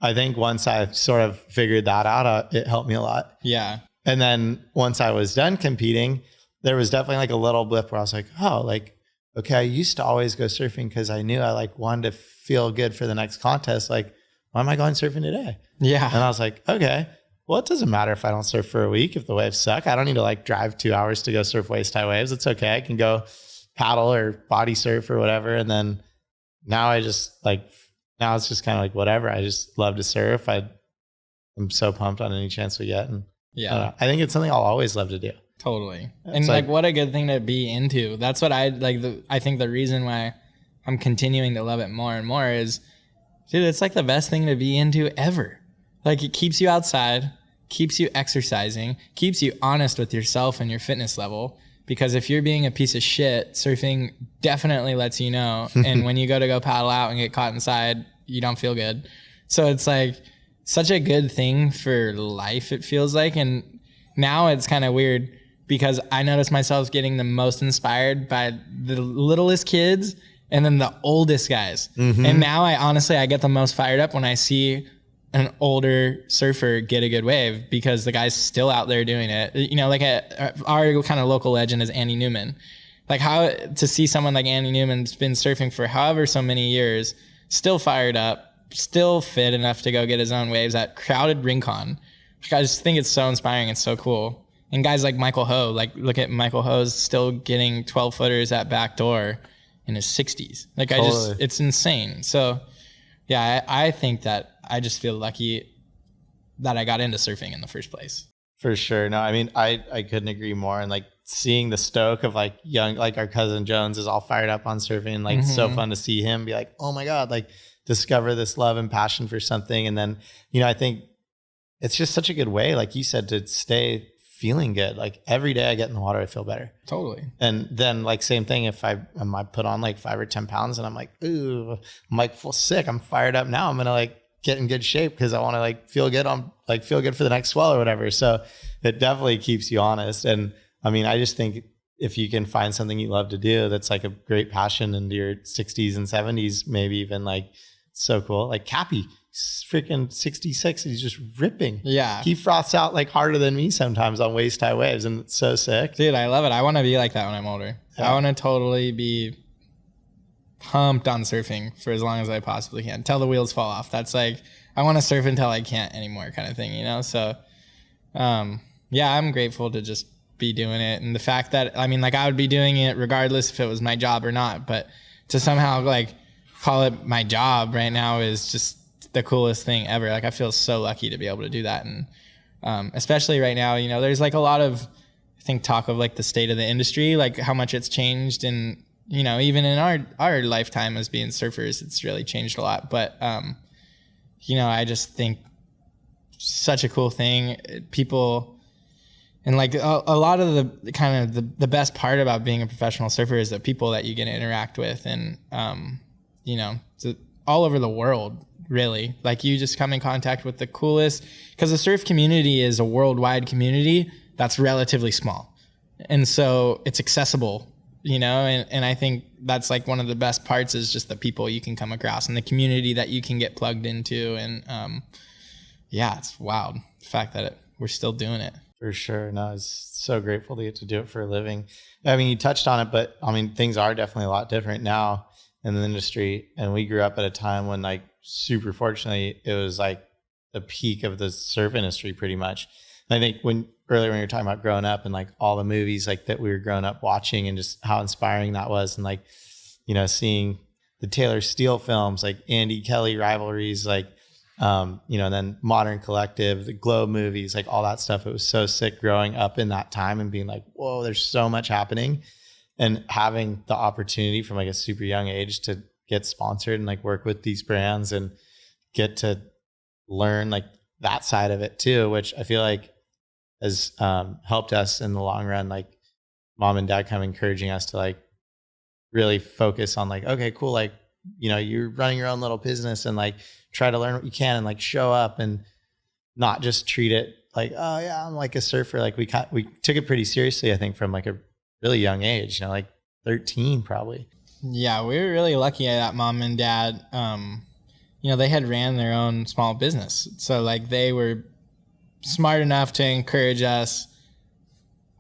I think once I sort of figured that out, it helped me a lot. Yeah. And then once I was done competing, there was definitely like a little blip where I was like, oh, like, okay, I used to always go surfing because I knew I like wanted to feel good for the next contest. Like, why am I going surfing today? Yeah. And I was like, okay, well, it doesn't matter if I don't surf for a week, if the waves suck. I don't need to like drive 2 hours to go surf waist high waves. It's okay. I can go paddle or body surf or whatever. And then now it's just kind of like whatever. I just love to surf. I'm so pumped on any chance we get. And I think it's something I'll always love to do. Totally. And like what a good thing to be into. That's what I like. I think the reason why I'm continuing to love it more and more is, dude, it's like the best thing to be into ever. Like it keeps you outside, keeps you exercising, keeps you honest with yourself and your fitness level. because if you're being a piece of shit, surfing definitely lets you know. And when you go paddle out and get caught inside, you don't feel good. So it's like such a good thing for life, it feels like. And now it's kind of weird because I notice myself getting the most inspired by the littlest kids and then the oldest guys. And now I get the most fired up when I see an older surfer get a good wave, because the guy's still out there doing it. You know, like our kind of local legend is Andy Newman. Like, how to see someone like Andy Newman's been surfing for however so many years, still fired up, still fit enough to go get his own waves at crowded Rincon. I just think it's so inspiring. It's so cool. And guys like Michael Ho, like look at Michael Ho's still getting 12 footers at backdoor in his 60s. Like totally. It's insane. So yeah, I think that I just feel lucky that I got into surfing in the first place. For sure. No, I mean, I couldn't agree more. And like seeing the stoke of like young, like our cousin Jones is all fired up on surfing. Like it's so fun to see him be like, oh my God, like discover this love and passion for something. And then, you know, I think it's just such a good way, like you said, to stay feeling good. Like every day I get in the water, I feel better. Totally. And then like same thing, if I put on like 5 or 10 pounds and I'm like, ooh, I'm like full sick. I'm fired up now. I'm going to like get in good shape because I want to like feel good for the next swell or whatever. So it definitely keeps you honest. And I mean, I just think if you can find something you love to do, that's like a great passion into your 60s and 70s, maybe even, like so cool. Like Cappy, freaking 66, he's just ripping. Yeah. He froths out like harder than me sometimes on waist high waves, and it's so sick. Dude, I love it. I want to be like that when I'm older. Yeah. I want to totally be pumped on surfing for as long as I possibly can, till the wheels fall off. That's like, I want to surf until I can't anymore kind of thing, you know? So, yeah, I'm grateful to just be doing it. And the fact that, I mean, like I would be doing it regardless if it was my job or not, but to somehow like call it my job right now is just the coolest thing ever. Like I feel so lucky to be able to do that. And, especially right now, you know, there's like a lot of, I think, talk of like the state of the industry, like how much it's changed. And, you know, even in our lifetime as being surfers, it's really changed a lot. But, you know, I just think such a cool thing. People, and like a lot of the kind of the best part about being a professional surfer is the people that you get to interact with. And, you know, all over the world, really. Like you just come in contact with the coolest, because the surf community is a worldwide community that's relatively small. And so it's accessible, you know, and I think that's like one of the best parts is just the people you can come across and the community that you can get plugged into. And yeah, it's wild, the fact that we're still doing it. For sure. No, I was so grateful to get to do it for a living. I mean, you touched on it, but I mean, things are definitely a lot different now in the industry. And we grew up at a time when, like, super fortunately, it was like the peak of the surf industry pretty much. And I think earlier when you were talking about growing up and like all the movies like that we were growing up watching and just how inspiring that was. And like, you know, seeing the Taylor Steele films, like Andy Kelly rivalries, like, you know, and then Modern Collective, the Globe movies, like all that stuff. It was so sick growing up in that time and being like, whoa, there's so much happening, and having the opportunity from like a super young age to get sponsored and like work with these brands and get to learn like that side of it too, which I feel like has helped us in the long run. Like mom and dad kind of encouraging us to like really focus on like, okay, cool. Like, you know, you're running your own little business and like try to learn what you can and like show up and not just treat it like, oh yeah, I'm like a surfer. Like we took it pretty seriously, I think, from like a really young age, you know, like 13 probably. Yeah, we were really lucky that mom and dad, you know, they had ran their own small business. So like they were smart enough to encourage us.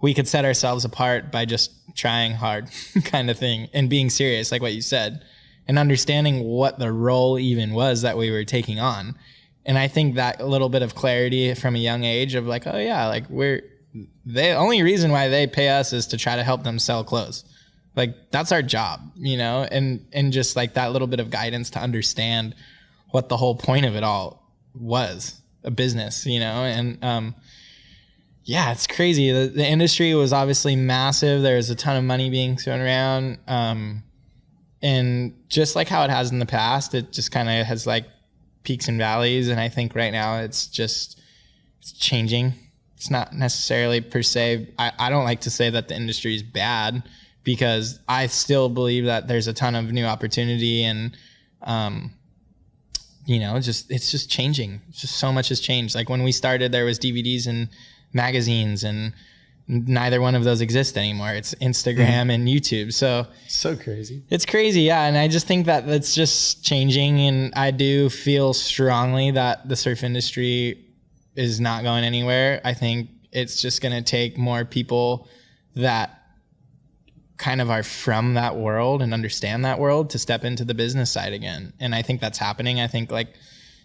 We could set ourselves apart by just trying hard kind of thing and being serious, like what you said, and understanding what the role even was that we were taking on. And I think that a little bit of clarity from a young age of like, oh yeah, like the only reason why they pay us is to try to help them sell clothes. Like that's our job, you know, and just like that little bit of guidance to understand what the whole point of it all was, a business, you know. And yeah, it's crazy. The industry was obviously massive. There's a ton of money being thrown around. And just like how it has in the past, it just kind of has like peaks and valleys. And I think right now it's changing. it's not necessarily per se, I don't like to say that the industry is bad, because I still believe that there's a ton of new opportunity, and it's just changing. Just so much has changed. Like when we started, there was DVDs and magazines, and neither one of those exist anymore. It's Instagram and YouTube. So crazy. It's crazy. Yeah. And I just think that it's just changing. And I do feel strongly that the surf industry is not going anywhere. I think it's just going to take more people that kind of are from that world and understand that world to step into the business side again. And I think that's happening. I think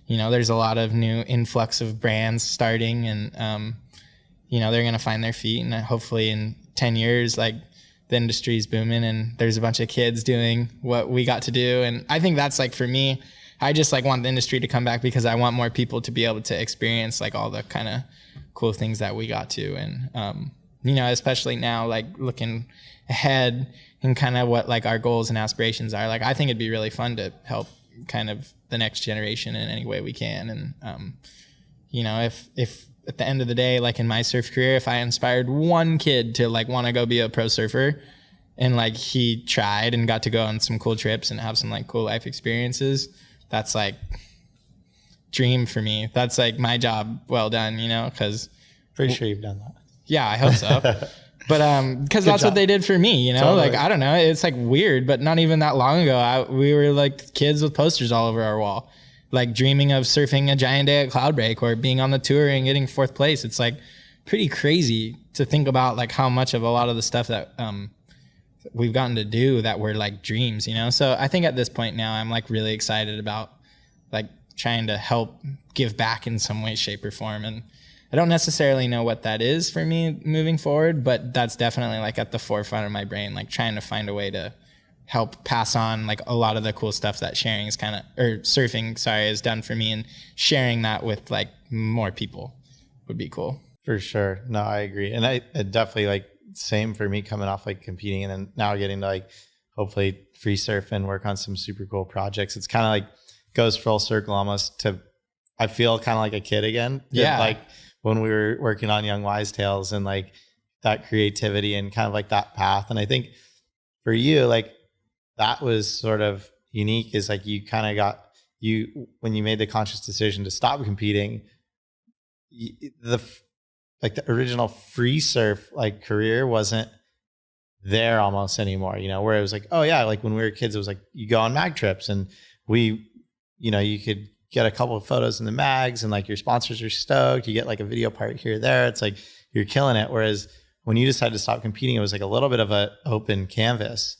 there's a lot of new influx of brands starting, and, they're going to find their feet, and hopefully in 10 years, like the industry's booming and there's a bunch of kids doing what we got to do. And I think that's like, for me, I just like want the industry to come back, because I want more people to be able to experience like all the kind of cool things that we got to. And, especially now, like looking ahead and kind of what like our goals and aspirations are, like, I think it'd be really fun to help kind of the next generation in any way we can. And, if at the end of the day, like in my surf career, if I inspired one kid to like want to go be a pro surfer, and like he tried and got to go on some cool trips and have some like cool life experiences, that's like dream for me. That's like my job well done, because pretty sure you've done that. Yeah, I hope so. But because that's what they did for me, Totally. Like, I don't know, it's like weird, but not even that long ago, we were like kids with posters all over our wall, like dreaming of surfing a giant day at Cloudbreak or being on the tour and getting 4th place. It's like pretty crazy to think about like how much of a lot of the stuff that we've gotten to do that were like dreams, So I think at this point now, I'm like really excited about like trying to help give back in some way, shape, or form. And I don't necessarily know what that is for me moving forward, but that's definitely like at the forefront of my brain, like trying to find a way to help pass on like a lot of the cool stuff that surfing has done for me, and sharing that with like more people would be cool. For sure. No, I agree. And I definitely like same for me, coming off like competing and then now getting to like hopefully free surf and work on some super cool projects. It's kind of like goes full circle almost to, I feel kind of like a kid again. Yeah. Like when we were working on Young Wise Tales and like that creativity and kind of like that path. And I think for you, like that was sort of unique, is like you kind of when you made the conscious decision to stop competing, the original free surf like career wasn't there almost anymore, where it was like, oh yeah, like when we were kids, it was like you go on mag trips and you could get a couple of photos in the mags and like your sponsors are stoked. You get like a video part here or there. It's like you're killing it. Whereas when you decided to stop competing, it was like a little bit of an open canvas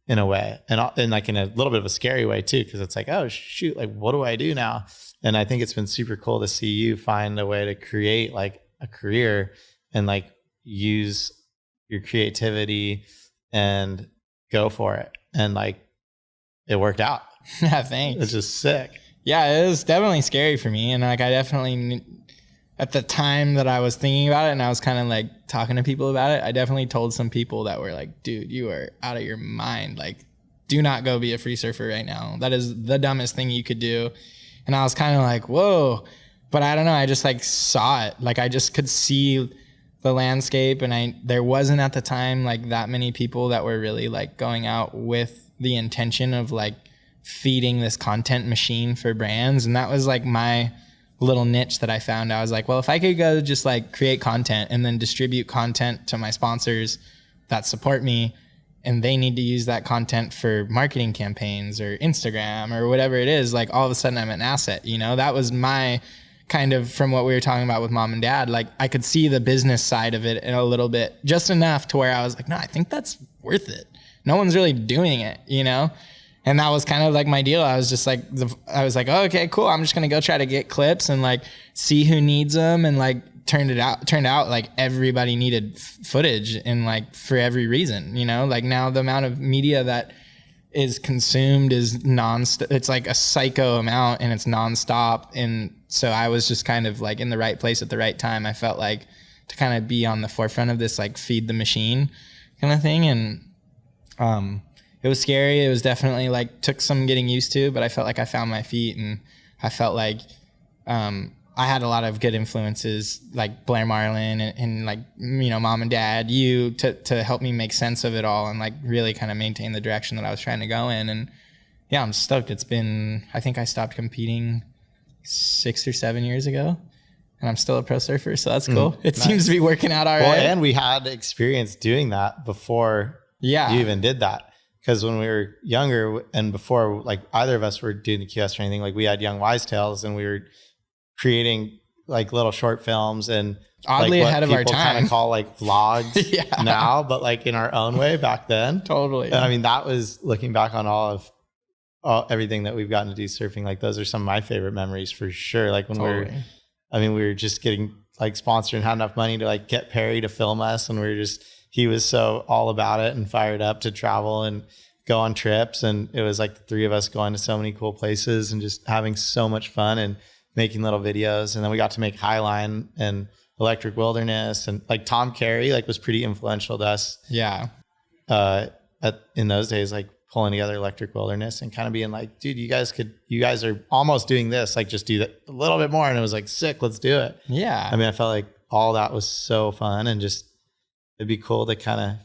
in a way, and like in a little bit of a scary way too, because it's like, oh shoot, like what do I do now? And I think it's been super cool to see you find a way to create like a career and like use your creativity and go for it. And like it worked out. Yeah, thanks. It's just sick. Yeah, it was definitely scary for me. And like I definitely, at the time that I was thinking about it and I was kind of like talking to people about it, I definitely told some people that were like, dude, you are out of your mind. Like, do not go be a free surfer right now. That is the dumbest thing you could do. And I was kind of like, whoa. But I don't know. I just like saw it. Like I just could see the landscape, and there wasn't at the time like that many people that were really like going out with the intention of like feeding this content machine for brands. And that was like my little niche that I found. I was like, well, if I could go just like create content and then distribute content to my sponsors that support me, and they need to use that content for marketing campaigns or Instagram or whatever it is, like all of a sudden I'm an asset, that was my kind of, from what we were talking about with mom and dad, like I could see the business side of it in a little bit, just enough to where I was like, no, I think that's worth it. No one's really doing it, And that was kind of like my deal. I was just like, oh, okay, cool. I'm just going to go try to get clips and like see who needs them. And like turned out like everybody needed footage, and like for every reason, like now the amount of media that is consumed is it's like a psycho amount, and it's nonstop. And so I was just kind of like in the right place at the right time. I felt like to kind of be on the forefront of this, like feed the machine kind of thing. And, it was scary. It was definitely like took some getting used to, but I felt like I found my feet, and I felt like, I had a lot of good influences like Blair Marlin and like, you know, mom and dad, you to help me make sense of it all and like really kind of maintain the direction that I was trying to go in. And yeah, I'm stoked. It's been, I think I stopped competing 6 or 7 years ago and I'm still a pro surfer. So that's cool. It seems to be working out all right. Well, and we had experience doing that before you even did that. Because when we were younger and before like either of us were doing the QS or anything, like we had young wise tails and we were creating like little short films and oddly like ahead of our time. Kind of call like vlogs now, but like in our own way back then. Totally. And I mean, that was looking back on all everything that we've gotten to do surfing. Like those are some of my favorite memories for sure. Like when we were just getting like sponsored and had enough money to like get Perry to film us. And he was so all about it and fired up to travel and go on trips. And it was like the three of us going to so many cool places and just having so much fun and making little videos. And then we got to make Highline and Electric Wilderness, and like Tom Carey like was pretty influential to us. Yeah. In those days, like pulling together Electric Wilderness and kind of being like, dude, you guys are almost doing this, like just do that a little bit more. And it was like, sick, let's do it. Yeah. I mean, I felt like all that was so fun and just, it'd be cool to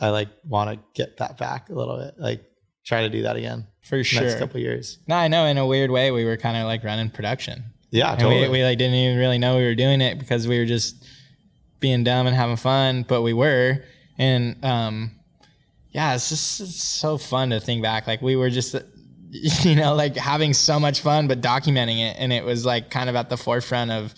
I like want to get that back a little bit, like try to do that again. For sure. Next couple of years. No, I know in a weird way, we were kind of like running production. Yeah, and totally. we like didn't even really know we were doing it because we were just being dumb and having fun, but we were. And yeah, it's so fun to think back. Like we were just, you know, like having so much fun, but documenting it. And it was like kind of at the forefront of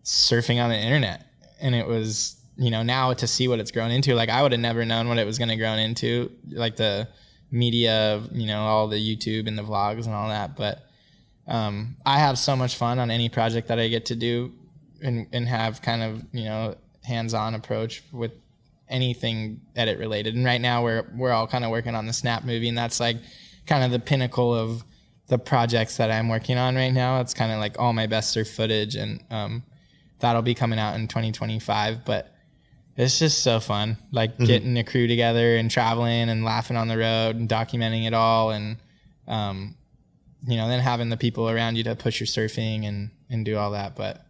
surfing on the internet. And it was, you know, now to see what it's grown into, like I would have never known what it was going to grow into, like the media, you know, all the YouTube and the vlogs and all that. But I have so much fun on any project that I get to do and have kind of, you know, hands-on approach with anything edit related. And right now we're all kind of working on the Snap movie, and that's like kind of the pinnacle of the projects that I'm working on right now. It's kind of like all my best surf footage, and that'll be coming out in 2025. But it's just so fun, like getting a crew together and traveling and laughing on the road and documenting it all. And, you know, then having the people around you to push your surfing and do all that. But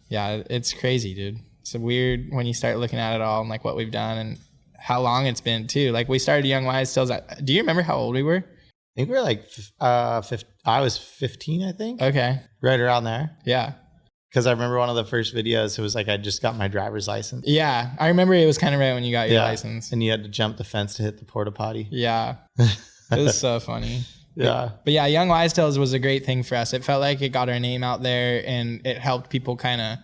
yeah, it's crazy, dude. It's weird when you start looking at it all and like what we've done and how long it's been too. Like we started Young Wise Tales. Do you remember how old we were? I think we were like, I was 15, I think. Okay. Right around there. Yeah. Because I remember one of the first videos, it was like I just got my driver's license. Yeah. I remember it was kind of right when you got your license. And you had to jump the fence to hit the porta potty. Yeah. It was so funny. Yeah. But yeah, Young Wise Tales was a great thing for us. It felt like it got our name out there and it helped people kind of,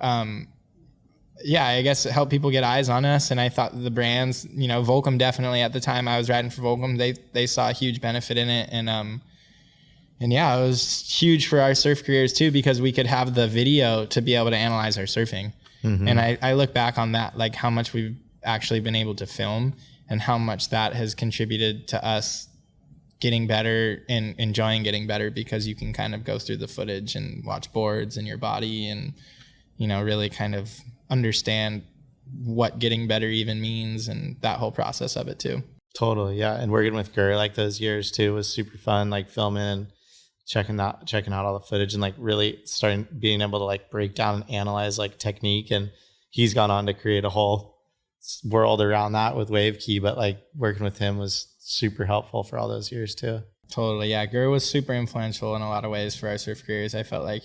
I guess it helped people get eyes on us. And I thought the brands, you know, Volcom definitely at the time I was riding for Volcom, they saw a huge benefit in it. And yeah, it was huge for our surf careers too, because we could have the video to be able to analyze our surfing. Mm-hmm. And I look back on that, like how much we've actually been able to film and how much that has contributed to us getting better and enjoying getting better, because you can kind of go through the footage and watch boards and your body and, you know, really kind of understand what getting better even means and that whole process of it too. Totally. Yeah. And working with Gurr like those years too was super fun, like filming and checking out all the footage and like really being able to like break down and analyze like technique. And he's gone on to create a whole world around that with Wave Key, but like working with him was super helpful for all those years too. Totally. Yeah. Gurr was super influential in a lot of ways for our surf careers. I felt like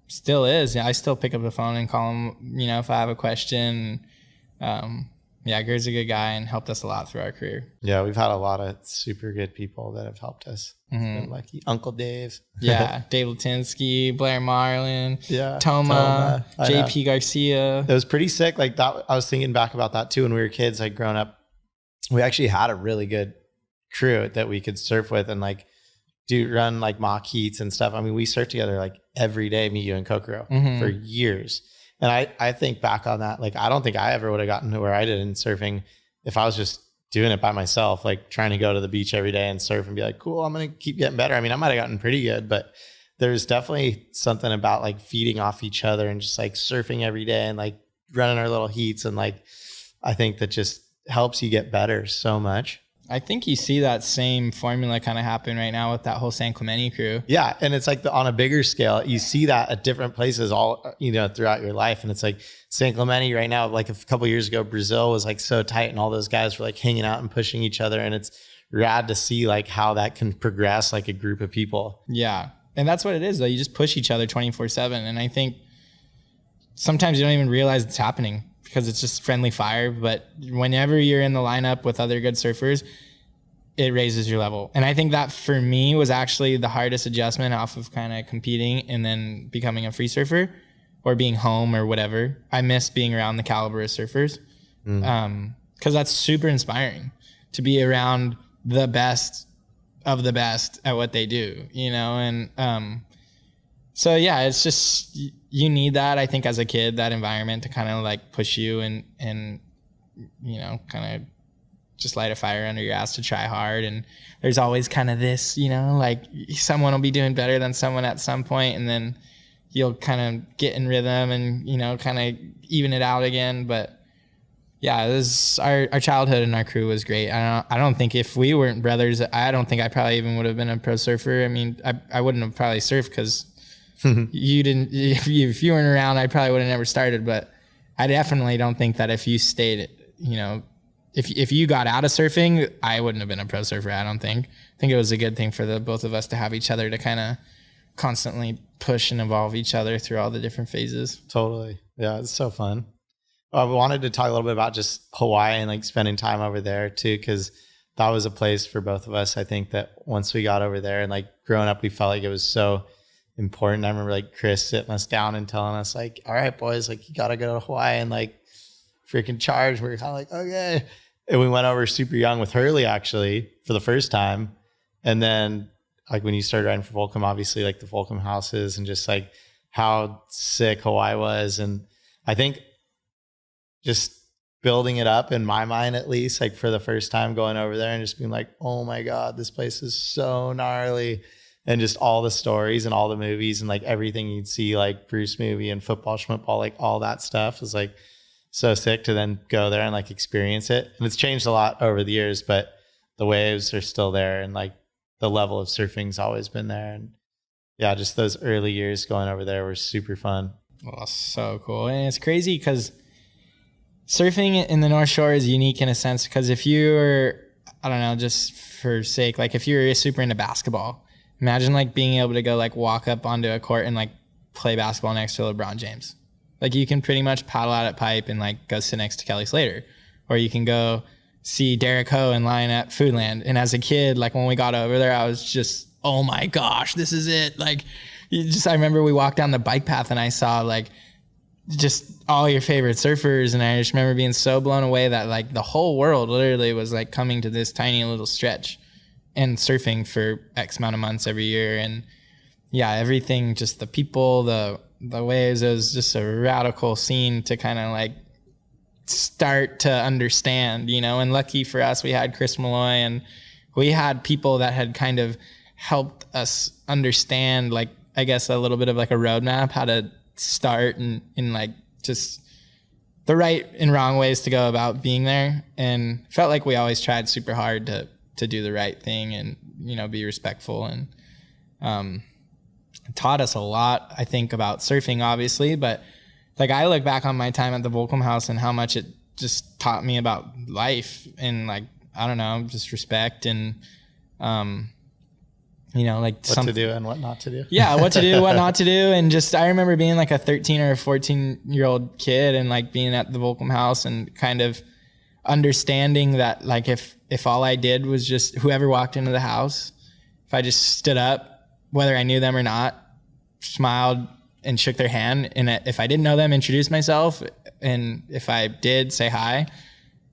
still is. Yeah, I still pick up the phone and call him, you know, if I have a question. Gurr's a good guy and helped us a lot through our career. Yeah, we've had a lot of super good people that have helped us. Been lucky. Uncle Dave. Yeah, Dave Latinsky, Blair Marlin, yeah, Toma, JP Garcia. It was pretty sick. Like that, I was thinking back about that too when we were kids. Like growing up, we actually had a really good crew that we could surf with and like run like mock heats and stuff. I mean, we surfed together like every day, me, you, and Kokoro for years. And I think back on that, like, I don't think I ever would have gotten to where I did in surfing if I was just doing it by myself, like trying to go to the beach every day and surf and be like, cool, I'm going to keep getting better. I mean, I might've gotten pretty good, but there's definitely something about like feeding off each other and just like surfing every day and like running our little heats. And like, I think that just helps you get better so much. I think you see that same formula kind of happen right now with that whole San Clemente crew. Yeah. And it's like on a bigger scale, you see that at different places all, throughout your life. And it's like San Clemente right now, like a couple of years ago, Brazil was like so tight and all those guys were like hanging out and pushing each other. And it's rad to see like how that can progress like a group of people. Yeah. And that's what it is though. You just push each other 24/7. And I think sometimes you don't even realize it's happening because it's just friendly fire. But whenever you're in the lineup with other good surfers, it raises your level. And I think that for me was actually the hardest adjustment off of kind of competing and then becoming a free surfer or being home or whatever. I miss being around the caliber of surfers because that's super inspiring to be around the best of the best at what they do, and so yeah, it's just you need that, I think, as a kid, that environment to kind of like push you and kind of just light a fire under your ass to try hard. And there's always kind of this, like someone will be doing better than someone at some point, and then you'll kind of get in rhythm and kind of even it out again. But yeah, this our childhood and our crew was great. I don't think if we weren't brothers, I don't think I probably even would have been a pro surfer. I mean, I wouldn't have probably surfed because you didn't. If you weren't around, I probably would have never started. But I definitely don't think that if you stayed, if you got out of surfing, I wouldn't have been a pro surfer. I don't think. I think it was a good thing for the both of us to have each other to kind of constantly push and evolve each other through all the different phases. Totally. Yeah, it's so fun. I wanted to talk a little bit about just Hawaii and like spending time over there too, because that was a place for both of us. I think that once we got over there and like growing up, we felt like it was so important. I remember like Chris sitting us down and telling us like, all right, boys, like you got to go to Hawaii and like freaking charge. We were kind of like, okay. And we went over super young with Hurley actually for the first time. And then like when you started riding for Volcom, obviously like the Volcom houses and just like how sick Hawaii was. And I think just building it up in my mind, at least like for the first time going over there and just being like, oh my God, this place is so gnarly. And just all the stories and all the movies and like everything you'd see, like Bruce movie and football, schmootball, like all that stuff was like so sick to then go there and like experience it. And it's changed a lot over the years, but the waves are still there and like the level of surfing's always been there. And yeah, just those early years going over there were super fun. Well, so cool. And it's crazy because surfing in the North Shore is unique in a sense because if you're, I don't know, just for sake, like if you're super into basketball, imagine like being able to go like walk up onto a court and like play basketball next to LeBron James. Like you can pretty much paddle out at Pipe and like go sit next to Kelly Slater, or you can go see Derek Ho in line at Foodland. And as a kid, like when we got over there, I was just, oh my gosh, this is it. Like I remember we walked down the bike path and I saw like just all your favorite surfers. And I just remember being so blown away that like the whole world literally was like coming to this tiny little stretch and surfing for X amount of months every year. And yeah, everything, just the people, the waves, it was just a radical scene to kind of like start to understand, and lucky for us, we had Chris Malloy and we had people that had kind of helped us understand, like, I guess a little bit of like a roadmap, how to start and like just the right and wrong ways to go about being there. And felt like we always tried super hard to do the right thing and, be respectful, and taught us a lot, I think, about surfing, obviously. But like I look back on my time at the Volcom House and how much it just taught me about life and like, I don't know, just respect and, like what to do and what not to do. Yeah, what to do, what not to do. And just, I remember being like a 13 or a 14-year-old kid and like being at the Volcom House and kind of understanding that like if all I did was just whoever walked into the house, if I just stood up, whether I knew them or not, smiled and shook their hand, and if I didn't know them, introduced myself, and if I did, say hi.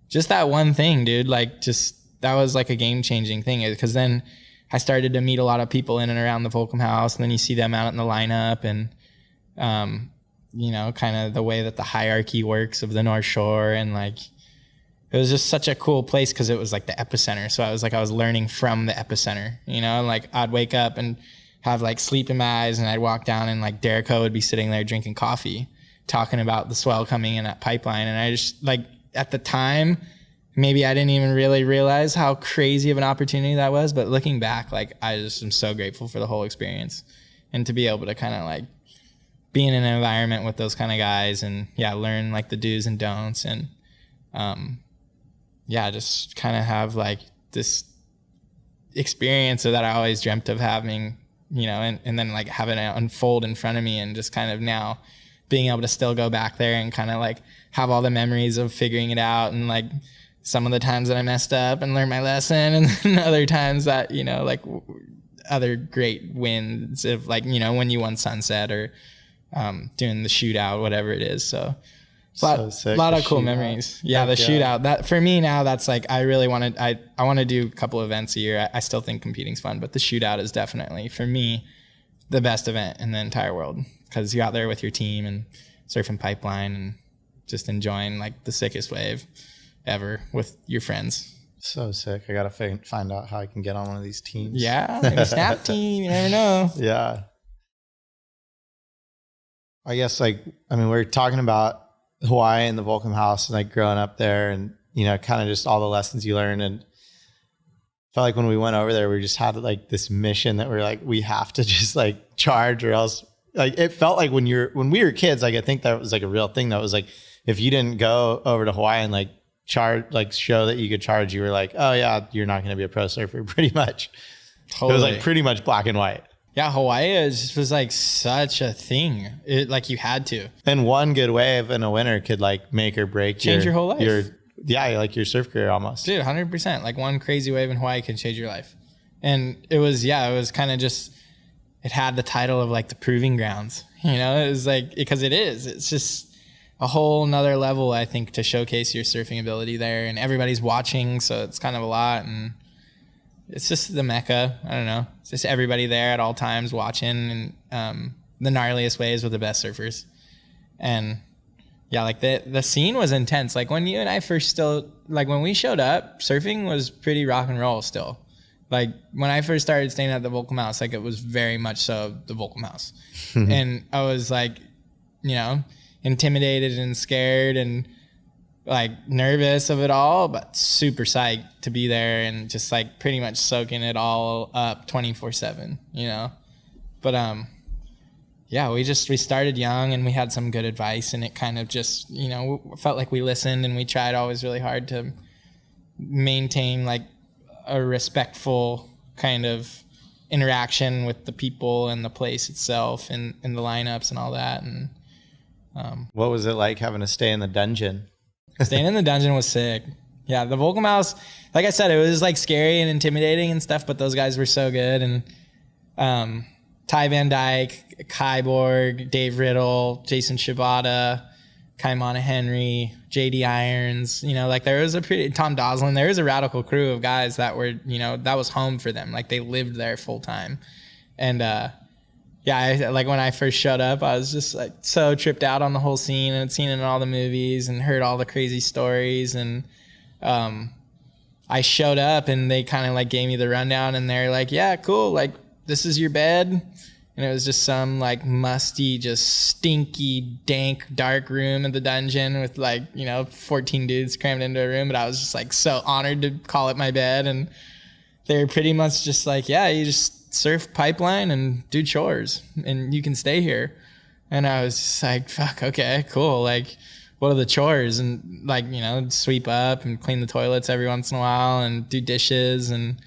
Just that one thing, dude, like just that was like a game-changing thing, because then I started to meet a lot of people in and around the Volcom House, and then you see them out in the lineup and kind of the way that the hierarchy works of the North Shore. And like it was just such a cool place because it was like the epicenter. So I was learning from the epicenter, like I'd wake up and have like sleep in my eyes, and I'd walk down and like Derek Ho would be sitting there drinking coffee, talking about the swell coming in that pipeline. And I just like at the time maybe I didn't even really realize how crazy of an opportunity that was. But looking back, like I just am so grateful for the whole experience and to be able to kind of like be in an environment with those kind of guys and learn like the do's and don'ts and just kind of have like this experience that I always dreamt of having, and then like having it unfold in front of me and just kind of now being able to still go back there and kind of like have all the memories of figuring it out and like some of the times that I messed up and learned my lesson and then other times that, like other great wins of like, when you won Sunset or doing the shootout, whatever it is. So a lot of cool memories. Yeah, the shootout. That for me now, that's like I really wanted. I want to do a couple events a year. I still think competing's fun, but the shootout is definitely for me the best event in the entire world because you're out there with your team and surfing pipeline and just enjoying like the sickest wave ever with your friends. So sick. I gotta find out how I can get on one of these teams. Yeah, maybe Snap team. You never know. Yeah. I guess we're talking about Hawaii and the Volcom House and like growing up there and, kind of just all the lessons you learned. And I felt like when we went over there, we just had like this mission that we're like, we have to just like charge or else like, it felt like when we were kids, like, I think that was like a real thing that was like, if you didn't go over to Hawaii and like charge, like show that you could charge, you were like, oh yeah, you're not going to be a pro surfer pretty much. Totally. It was like pretty much black and white. Yeah, Hawaii was like such a thing. It like you had to. And one good wave in a winter could like make or break change your whole life. Like your surf career almost. Dude, 100%. Like one crazy wave in Hawaii can change your life. And it was kind of just, it had the title of like the proving grounds. It was like, because it is. It's just a whole nother level, I think, to showcase your surfing ability there. And everybody's watching, so it's kind of a lot. And it's just the mecca. I don't know. It's just everybody there at all times watching and the gnarliest waves with the best surfers. And yeah, like the scene was intense. Like when you and I when we showed up, surfing was pretty rock and roll still. Like when I first started staying at the Volcom House, like it was very much so the Volcom House. And I was like, intimidated and scared and like nervous of it all, but super psyched to be there and just like pretty much soaking it all up 24/7, but we started young and we had some good advice and it kind of just, felt like we listened and we tried always really hard to maintain like a respectful kind of interaction with the people and the place itself and the lineups and all that. And what was it like having to stay in the dungeon? Staying in the dungeon was sick. Yeah, the Volcom House, like I said, it was like scary and intimidating and stuff, but those guys were so good. And Ty Van Dyke, Kai Borg, Dave Riddle, Jason Shibata, Kaimana Henry, JD Irons, like there was Tom Doslin, there was a radical crew of guys that were, that was home for them. Like they lived there full time. And like when I first showed up, I was just like so tripped out on the whole scene and seen it in all the movies and heard all the crazy stories. And I showed up and they kind of like gave me the rundown and they're like, yeah, cool. Like this is your bed. And it was just some like musty, just stinky, dank, dark room in the dungeon with like, 14 dudes crammed into a room. But I was just like so honored to call it my bed. And they were pretty much just like, yeah, you just surf pipeline and do chores and you can stay here. And I was just like, fuck, okay, cool. Like, what are the chores? And like, sweep up and clean the toilets every once in a while and do dishes and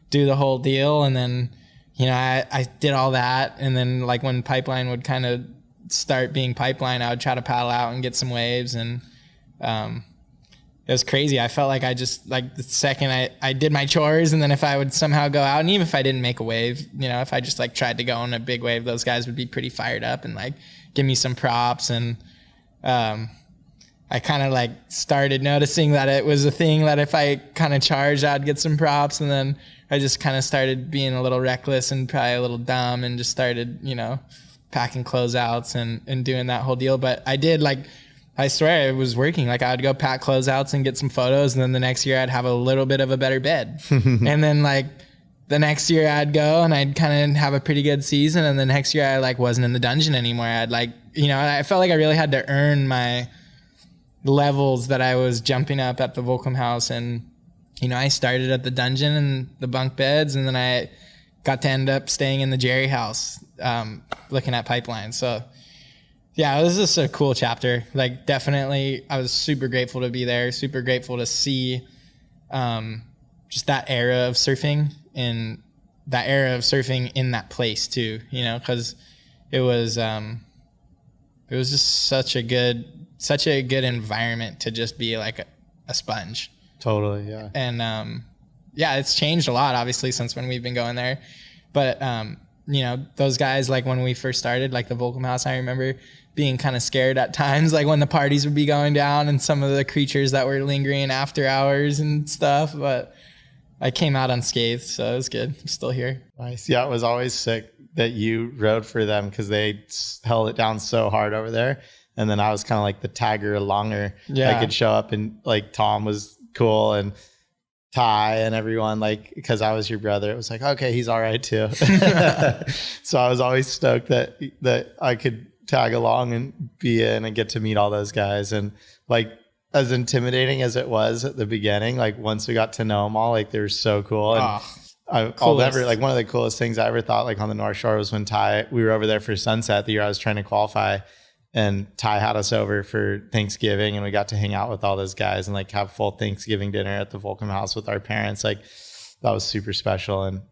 do the whole deal. And then, I did all that. And then like when pipeline would kind of start being pipeline, I would try to paddle out and get some waves. And it was crazy. I felt like I just like the second I did my chores and then if I would somehow go out and even if I didn't make a wave, if I just like tried to go on a big wave, those guys would be pretty fired up and like give me some props. And I kind of like started noticing that it was a thing that if I kind of charged, I'd get some props. And then I just kind of started being a little reckless and probably a little dumb and just started, packing closeouts and doing that whole deal. But I did I swear it was working. Like I would go pack closeouts and get some photos. And then the next year I'd have a little bit of a better bed. And then like the next year I'd go and I'd kind of have a pretty good season. And the next year I like wasn't in the dungeon anymore. I'd like, I felt like I really had to earn levels that I was jumping up at the Volcom House. And, you know, I started at the dungeon and the bunk beds, and then I got to end up staying in the Jerry house, looking at pipelines. So yeah, it was just a cool chapter. Like, definitely, I was super grateful to be there, super grateful to see just that era of surfing, and that era of surfing in that place too, you know, because it was just such a good environment to just be like a sponge. Totally, yeah. And yeah, it's changed a lot, obviously, since when we've been going there. But you know, those guys, like when we first started, like the Volcom House, I remember being kind of scared at times, like when the parties would be going down and some of the creatures that were lingering after hours and stuff. But I came out unscathed, so it was good. I'm still here. Nice. Yeah, it was always sick that you rode for them because they held it down so hard over there. And then I was kind of like the tagger alonger. Yeah. I could show up, and like Tom was cool, and Ty and everyone, like, because I was your brother, it was like, okay, he's all right too. So I was always stoked that I could tag along and be in and get to meet all those guys. And like, as intimidating as it was at the beginning, like once we got to know them all, like they were so cool. And I'll never, like, one of the coolest things I ever thought, like on the North Shore, was when we were over there for Sunset the year I was trying to qualify, and Ty had us over for Thanksgiving, and we got to hang out with all those guys and like have full Thanksgiving dinner at the Volcom House with our parents. Like, that was super special, and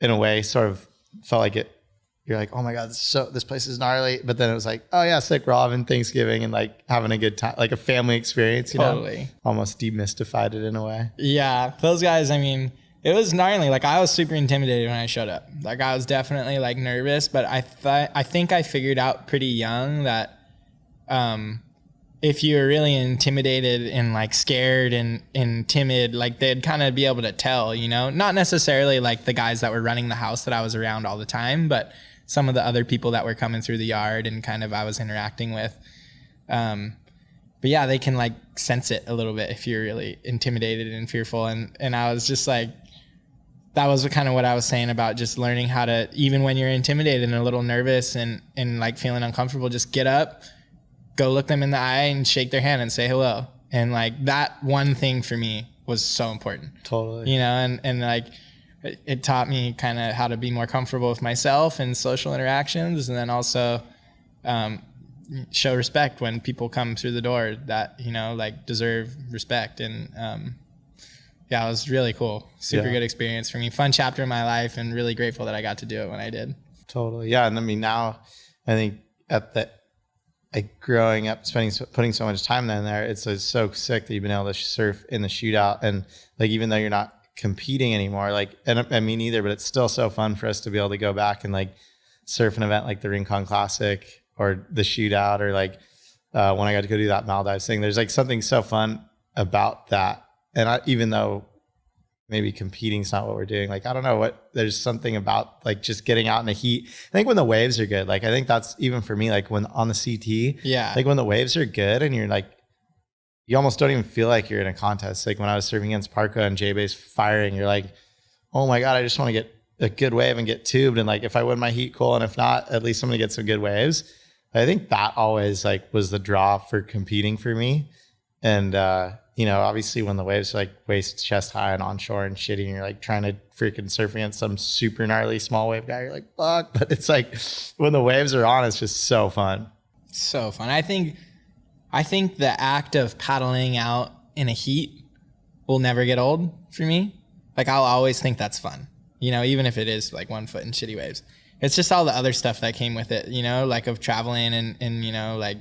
in a way sort of felt like it. You're like, oh my God, this place is gnarly. But then it was like, oh yeah, sick, we're all having Thanksgiving and like having a good time, like a family experience, you know? Almost demystified it in a way. Yeah, those guys, I mean, it was gnarly. Like, I was super intimidated when I showed up. Like, I was definitely like nervous, but I think I figured out pretty young that if you were really intimidated and like scared and timid, like they'd kind of be able to tell, you know, not necessarily like the guys that were running the house that I was around all the time, but some of the other people that were coming through the yard and kind of I was interacting with. But yeah, they can like sense it a little bit if you're really intimidated and fearful. And I was just like, that was kind of what I was saying about just learning how to, even when you're intimidated and a little nervous and like feeling uncomfortable, just get up, go look them in the eye and shake their hand and say hello. And like that one thing for me was so important. Totally. You know, and like it taught me kind of how to be more comfortable with myself and social interactions, and then also show respect when people come through the door that, you know, like deserve respect. And yeah, it was really cool. Super good experience for me. Fun chapter in my life, and really grateful that I got to do it when I did. Totally. Yeah. And I mean, now I think growing up, putting so much time in there, it's so sick that you've been able to surf in the shootout. And like, even though you're not competing anymore, like, and I mean either, but it's still so fun for us to be able to go back and like surf an event like the Rincon Classic or the shootout, or like when I got to go do that Maldives thing. There's like something so fun about that. And even though maybe competing's not what we're doing, like, I don't know there's something about like just getting out in the heat. I think when the waves are good, like I think that's even for me, like when on the CT, like when the waves are good and you're like, you almost don't even feel like you're in a contest. Like when I was surfing against Parko and J-Base firing, you're like, oh my God, I just want to get a good wave and get tubed. And like, if I win my heat, cool. And if not, at least I'm going to get some good waves. I think that always like was the draw for competing for me. And, you know, obviously when the waves are like waist chest high and onshore and shitty, and you're like trying to freaking surf against some super gnarly small wave guy, you're like, fuck. But it's like when the waves are on, it's just so fun. So fun. I think the act of paddling out in a heat will never get old for me. Like, I'll always think that's fun, you know, even if it is like 1 foot in shitty waves. It's just all the other stuff that came with it, you know, like of traveling and you know, like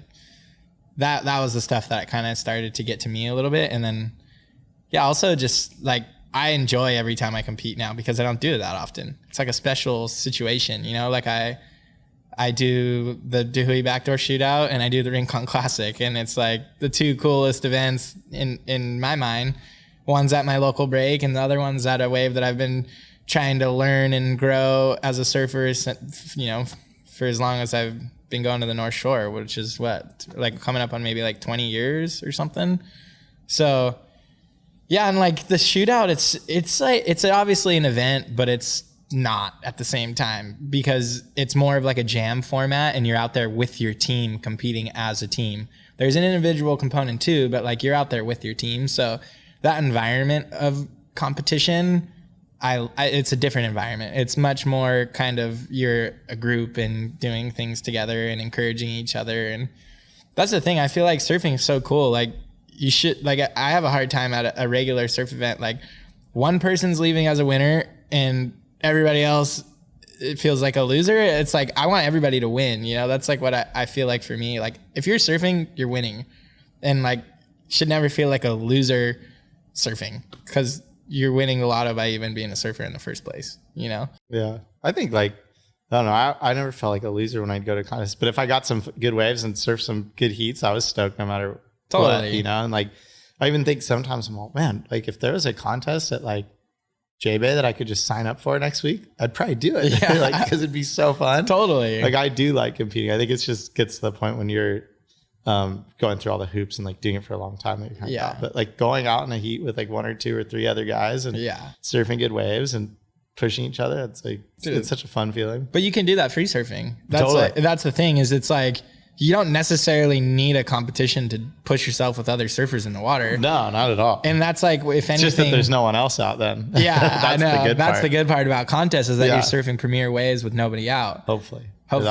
that was the stuff that kind of started to get to me a little bit. And then, yeah, also just like, I enjoy every time I compete now because I don't do it that often. It's like a special situation, you know, like I do the Dullien backdoor shootout and I do the Rincon Classic, and it's like the two coolest events in my mind. One's at my local break and the other one's at a wave that I've been trying to learn and grow as a surfer, you know, for as long as I've been going to the North Shore, which is what, like coming up on maybe like 20 years or something. So yeah, and like the shootout, it's like, it's obviously an event, but it's not at the same time because it's more of like a jam format and you're out there with your team competing as a team. there's an individual component too, but like you're out there with your team. So that environment of competition, it's a different environment. It's much more kind of you're a group and doing things together and encouraging each other. And that's the thing. I feel like surfing is so cool. Like you should, like I have a hard time at a regular surf event. Like one person's leaving as a winner and everybody else, it feels like a loser. It's like, I want everybody to win. You know, that's like what I feel like for me. Like if you're surfing, you're winning, and like should never feel like a loser surfing, because you're winning the lotto by even being a surfer in the first place, you know? Yeah. I think like, I don't know. I never felt like a loser when I'd go to contests, but if I got some good waves and surf some good heats, I was stoked no matter what, you know? And like, I even think sometimes I'm like, man, like if there was a contest at like J-Bay that I could just sign up for next week, I'd probably do it. Yeah. Like, cause it'd be so fun. Totally. Like I do like competing. I think it's just gets to the point when you're going through all the hoops and like doing it for a long time that you're kind of out. But like going out in a heat with like 1 or 2 or 3 other guys and surfing good waves and pushing each other, it's like, it's such a fun feeling. But you can do that free surfing. That's the thing, is it's like, you don't necessarily need a competition to push yourself with other surfers in the water. No, not at all. And that's like, if anything, it's just that there's no one else out then. Yeah, that's I know. the good that's part. the good part about contests, is that you're surfing premier waves with nobody out. Hopefully. That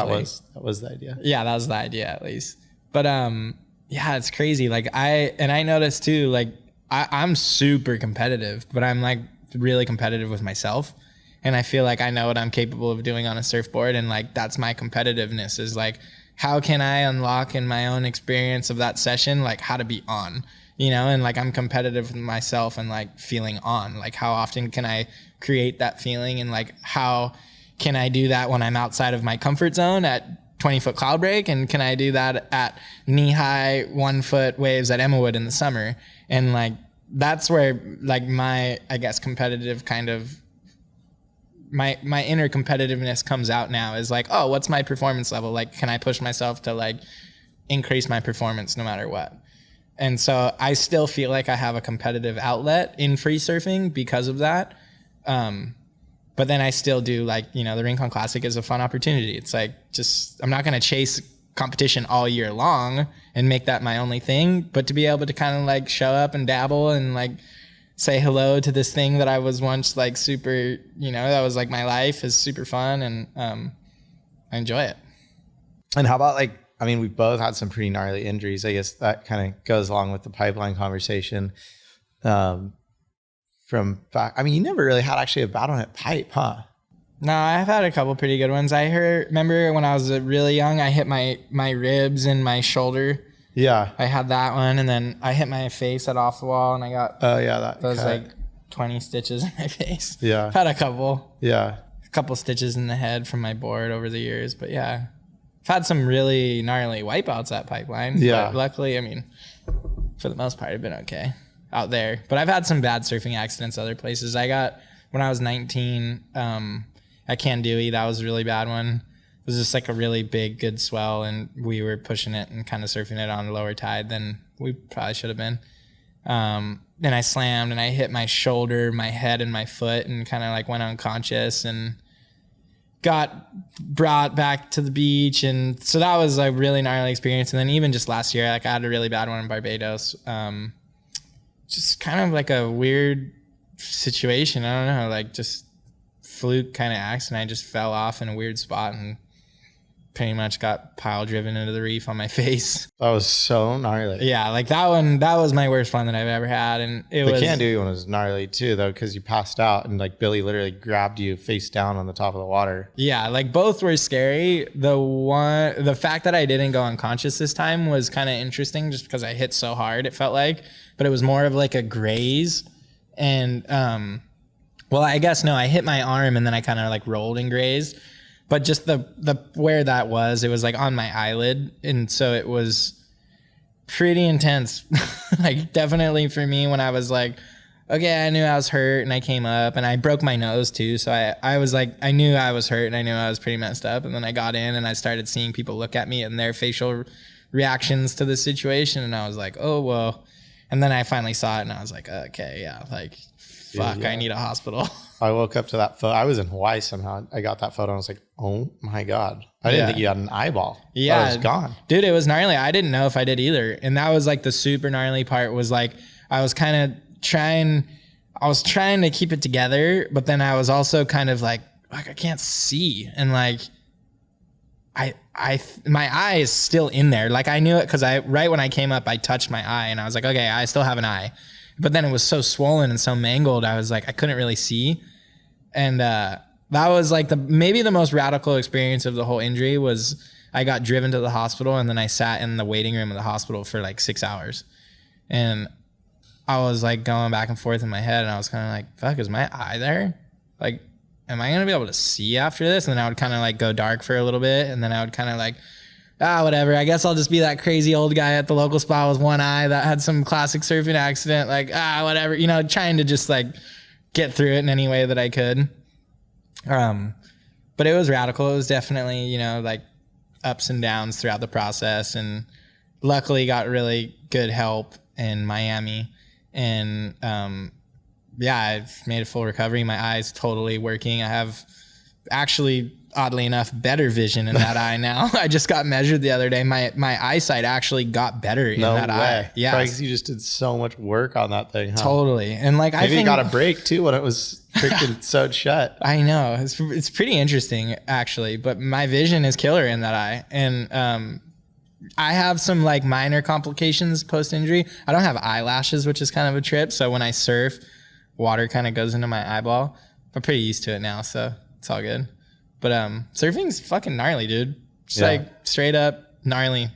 was the idea. Yeah, that was the idea at least. But yeah, it's crazy. Like I noticed too, like I'm super competitive, but I'm like really competitive with myself. And I feel like I know what I'm capable of doing on a surfboard. And like, that's my competitiveness, is like, how can I unlock in my own experience of that session, like how to be on, you know? And like, I'm competitive with myself and like feeling on, like how often can I create that feeling? And like, how can I do that when I'm outside of my comfort zone at 20-foot Cloudbreak? And can I do that at knee-high 1-foot waves at Emmawood in the summer? And like, that's where like my, I guess, competitive kind of, my inner competitiveness comes out now, is like, oh, what's my performance level? Like, can I push myself to like increase my performance no matter what? And so I still feel like I have a competitive outlet in free surfing because of that. But then I still do, like, you know, the Rincon Classic is a fun opportunity. It's like, just, I'm not going to chase competition all year long and make that my only thing, but to be able to kind of like show up and dabble and like say hello to this thing that I was once like super, you know, that was like my life, is super fun. And I enjoy it. And how about like, I mean, we both had some pretty gnarly injuries. I guess that kind of goes along with the pipeline conversation. From back, I mean, you never really had actually a bad one at pipe, huh? No, I've had a couple pretty good ones. Remember when I was really young, I hit my ribs and my shoulder. Yeah. I had that one, and then I hit my face at off the wall, and I got those like 20 stitches in my face. Yeah. I've had a couple. Yeah. A couple stitches in the head from my board over the years, but yeah. I've had some really gnarly wipeouts at pipeline. Yeah. But luckily, I mean, for the most part, I've been okay out there. But I've had some bad surfing accidents other places. I got, when I was 19, at Kandui, that was a really bad one. It was just like a really big, good swell, and we were pushing it and kind of surfing it on lower tide than we probably should have been. Then I slammed and I hit my shoulder, my head, and my foot, and kind of like went unconscious and got brought back to the beach. And so that was a really gnarly experience. And then even just last year, like I had a really bad one in Barbados. Just kind of like a weird situation. I don't know, like just fluke kind of accident. I just fell off in a weird spot and pretty much got pile driven into the reef on my face. That was so gnarly. Yeah, like that one, that was my worst one that I've ever had. And it was... The Kandui one was gnarly too, though, because you passed out and like Billy literally grabbed you face down on the top of the water. Yeah, like both were scary. The fact that I didn't go unconscious this time was kind of interesting, just because I hit so hard, it felt like. But it was more of like a graze. And, well, I guess no, I hit my arm and then I kind of like rolled and grazed. But just the where that was, it was like on my eyelid. And so it was pretty intense. Like definitely for me, when I was like, okay, I knew I was hurt, and I came up and I broke my nose too. So I was like, I knew I was hurt and I knew I was pretty messed up. And then I got in and I started seeing people look at me and their facial reactions to the situation. And I was like, oh, well, And then I finally saw it and I was like, okay, yeah, like, fuck, I need a hospital. I woke up to that photo. I was in Hawaii somehow. I got that photo and I was like, oh my God. I didn't think you had an eyeball. Yeah. It was gone. Dude, it was gnarly. I didn't know if I did either. And that was like the super gnarly part was like, I was trying to keep it together, but then I was also kind of like I can't see. And like, my eye is still in there. Like I knew it because right when I came up, I touched my eye and I was like, okay, I still have an eye. But then it was so swollen and so mangled. I was like, I couldn't really see. And that was like maybe the most radical experience of the whole injury was I got driven to the hospital and then I sat in the waiting room of the hospital for like 6 hours. And I was like going back and forth in my head and I was kind of like, fuck, is my eye there? Like, am I going to be able to see after this? And then I would kind of like go dark for a little bit. And then I would kind of like, whatever. I guess I'll just be that crazy old guy at the local spa with one eye that had some classic surfing accident. Like, whatever, trying to just like get through it in any way that I could. But it was radical. It was definitely, like ups and downs throughout the process. And luckily got really good help in Miami. And, I've made a full recovery. My eye's totally working. I have actually, oddly enough, better vision in that eye now. I just got measured the other day. My eyesight actually got better in that eye. Yeah. Probably because you just did so much work on that thing, huh? Totally. And like, maybe you got a break too when it was freaking sewed shut. I know. It's pretty interesting actually, but my vision is killer in that eye. And, I have some like minor complications post injury. I don't have eyelashes, which is kind of a trip. So when I surf, water kind of goes into my eyeball. I'm pretty used to it now, so it's all good. But surfing's fucking gnarly, dude. Just like straight up gnarly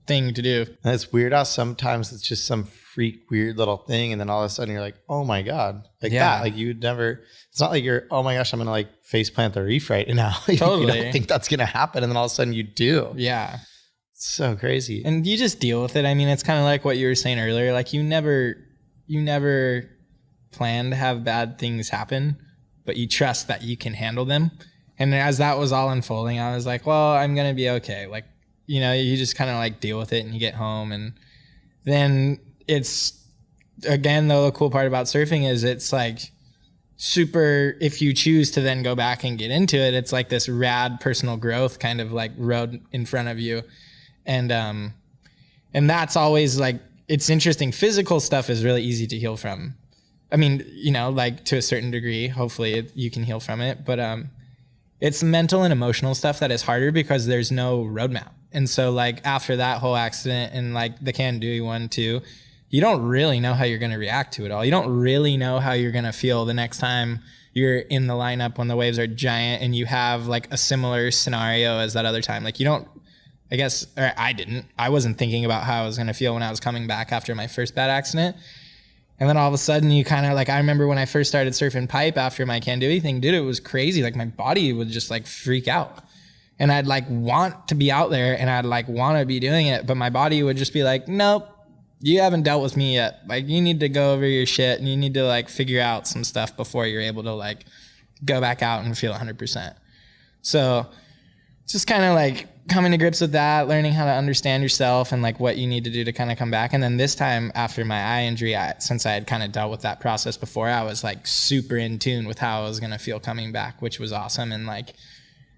thing to do. And it's weird how sometimes it's just some freak weird little thing, and then all of a sudden you're like, oh my God, like that. Like you'd never. It's not like you're, oh my gosh, I'm gonna like face plant the reef right now. Totally. You don't think that's gonna happen, and then all of a sudden you do. Yeah. So crazy. And you just deal with it. I mean, it's kind of like what you were saying earlier. Like you never plan to have bad things happen, but you trust that you can handle them. And as that was all unfolding, I was like, well, I'm going to be okay. Like, you just kind of like deal with it and you get home. And then it's, again, though, the cool part about surfing is it's like super, if you choose to then go back and get into it, it's like this rad personal growth kind of like road in front of you. And that's always like, it's interesting. Physical stuff is really easy to heal from. I mean, like to a certain degree, hopefully you can heal from it, but, it's mental and emotional stuff that is harder because there's no roadmap. And so like after that whole accident and like the Kandui one too, you don't really know how you're going to react to it all. You don't really know how you're going to feel the next time you're in the lineup when the waves are giant and you have like a similar scenario as that other time. Like you don't, I guess, or I wasn't thinking about how I was going to feel when I was coming back after my first bad accident. And then all of a sudden you kind of like, I remember when I first started surfing pipe after my Kandui thing, dude, it was crazy. Like my body would just like freak out and I'd like want to be out there and I'd like want to be doing it. But my body would just be like, nope, you haven't dealt with me yet. Like you need to go over your shit and you need to like figure out some stuff before you're able to like go back out and feel 100%. So just kind of like coming to grips with that, learning how to understand yourself and like what you need to do to kind of come back. And then this time after my eye injury, since I had kind of dealt with that process before, I was like super in tune with how I was going to feel coming back, which was awesome. And like,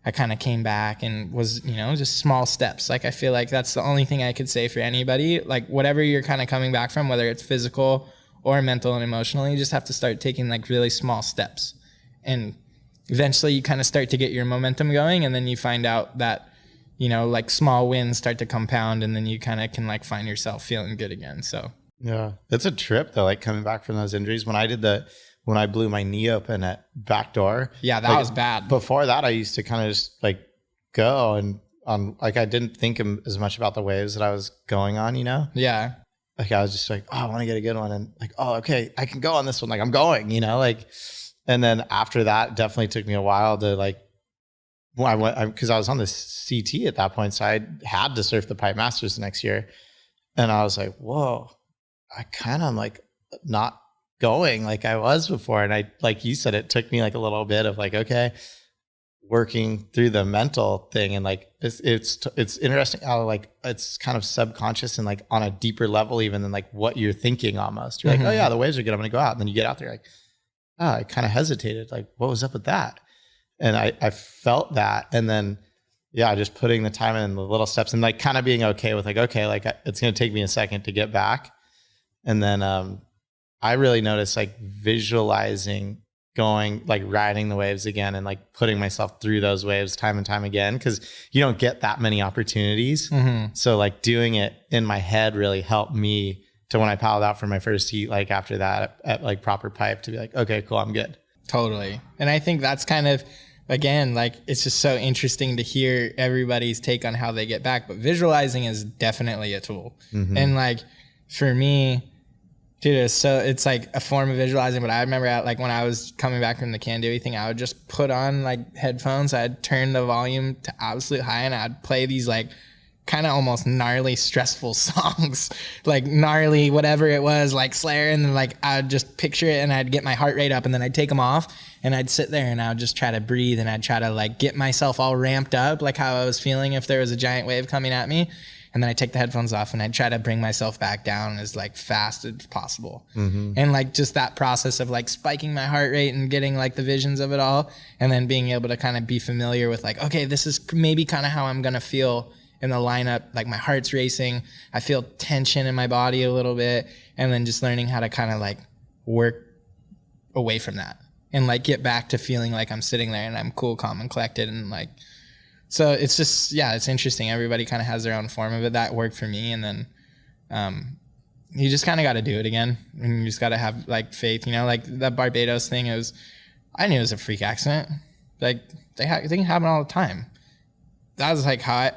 I kind of came back and was, just small steps. Like, I feel like that's the only thing I could say for anybody. Like whatever you're kind of coming back from, whether it's physical or mental and emotional, you just have to start taking like really small steps. And eventually you kind of start to get your momentum going. And then you find out that, like small wins start to compound and then you kind of can like find yourself feeling good again. So yeah, it's a trip though, like coming back from those injuries. When I blew my knee open at backdoor. Yeah, that was bad. Before that, I used to kind of just like go and like, I didn't think as much about the waves that I was going on, Yeah. Like I was just like, oh, I want to get a good one. And like, oh, okay, I can go on this one. Like I'm going, like, and then after that, it definitely took me a while to like, because I was on this CT at that point, so I had to surf the Pipe Masters the next year, and I was like, "Whoa, I kind of like not going like I was before." And I, like you said, it took me like a little bit of like, okay, working through the mental thing. And like, it's interesting how like, it's kind of subconscious and like on a deeper level, even than like what you're thinking almost. You're like, oh yeah, the waves are good, I'm going to go out. And then you get out there like, oh, I kind of hesitated. Like, what was up with that? And I felt that. And then, yeah, just putting the time in the little steps and like kind of being okay with like, okay, like it's going to take me a second to get back. And then I really noticed like visualizing going, like riding the waves again and like putting myself through those waves time and time again, because you don't get that many opportunities. So like doing it in my head really helped me to when I paddled out for my first heat, like after that at like proper pipe, to be like, okay, cool, I'm good. Totally. And I think that's kind of, again, like it's just so interesting to hear everybody's take on how they get back, but visualizing is definitely a tool. And like for me, dude, it's like a form of visualizing. But I remember like when I was coming back from the can-do thing, I would just put on like headphones. I'd turn the volume to absolute high and I'd play these like kind of almost gnarly, stressful songs, like gnarly, whatever it was, like Slayer. And then like I'd just picture it and I'd get my heart rate up and then I'd take them off and I'd sit there and I would just try to breathe and I'd try to like get myself all ramped up, like how I was feeling if there was a giant wave coming at me. And then I'd take the headphones off and I'd try to bring myself back down as like fast as possible. And like just that process of like spiking my heart rate and getting like the visions of it all. And then being able to kind of be familiar with like, okay, this is maybe kind of how I'm going to feel in the lineup. Like my heart's racing. I feel tension in my body a little bit. And then just learning how to kind of like work away from that and like get back to feeling like I'm sitting there and I'm cool, calm, and collected. And like, so it's just, yeah, it's interesting. Everybody kind of has their own form of it. That worked for me. And then you just kind of got to do it again. And you just got to have like faith, you know, like that Barbados thing. I knew it was a freak accident. Like they can happen all the time. That was like how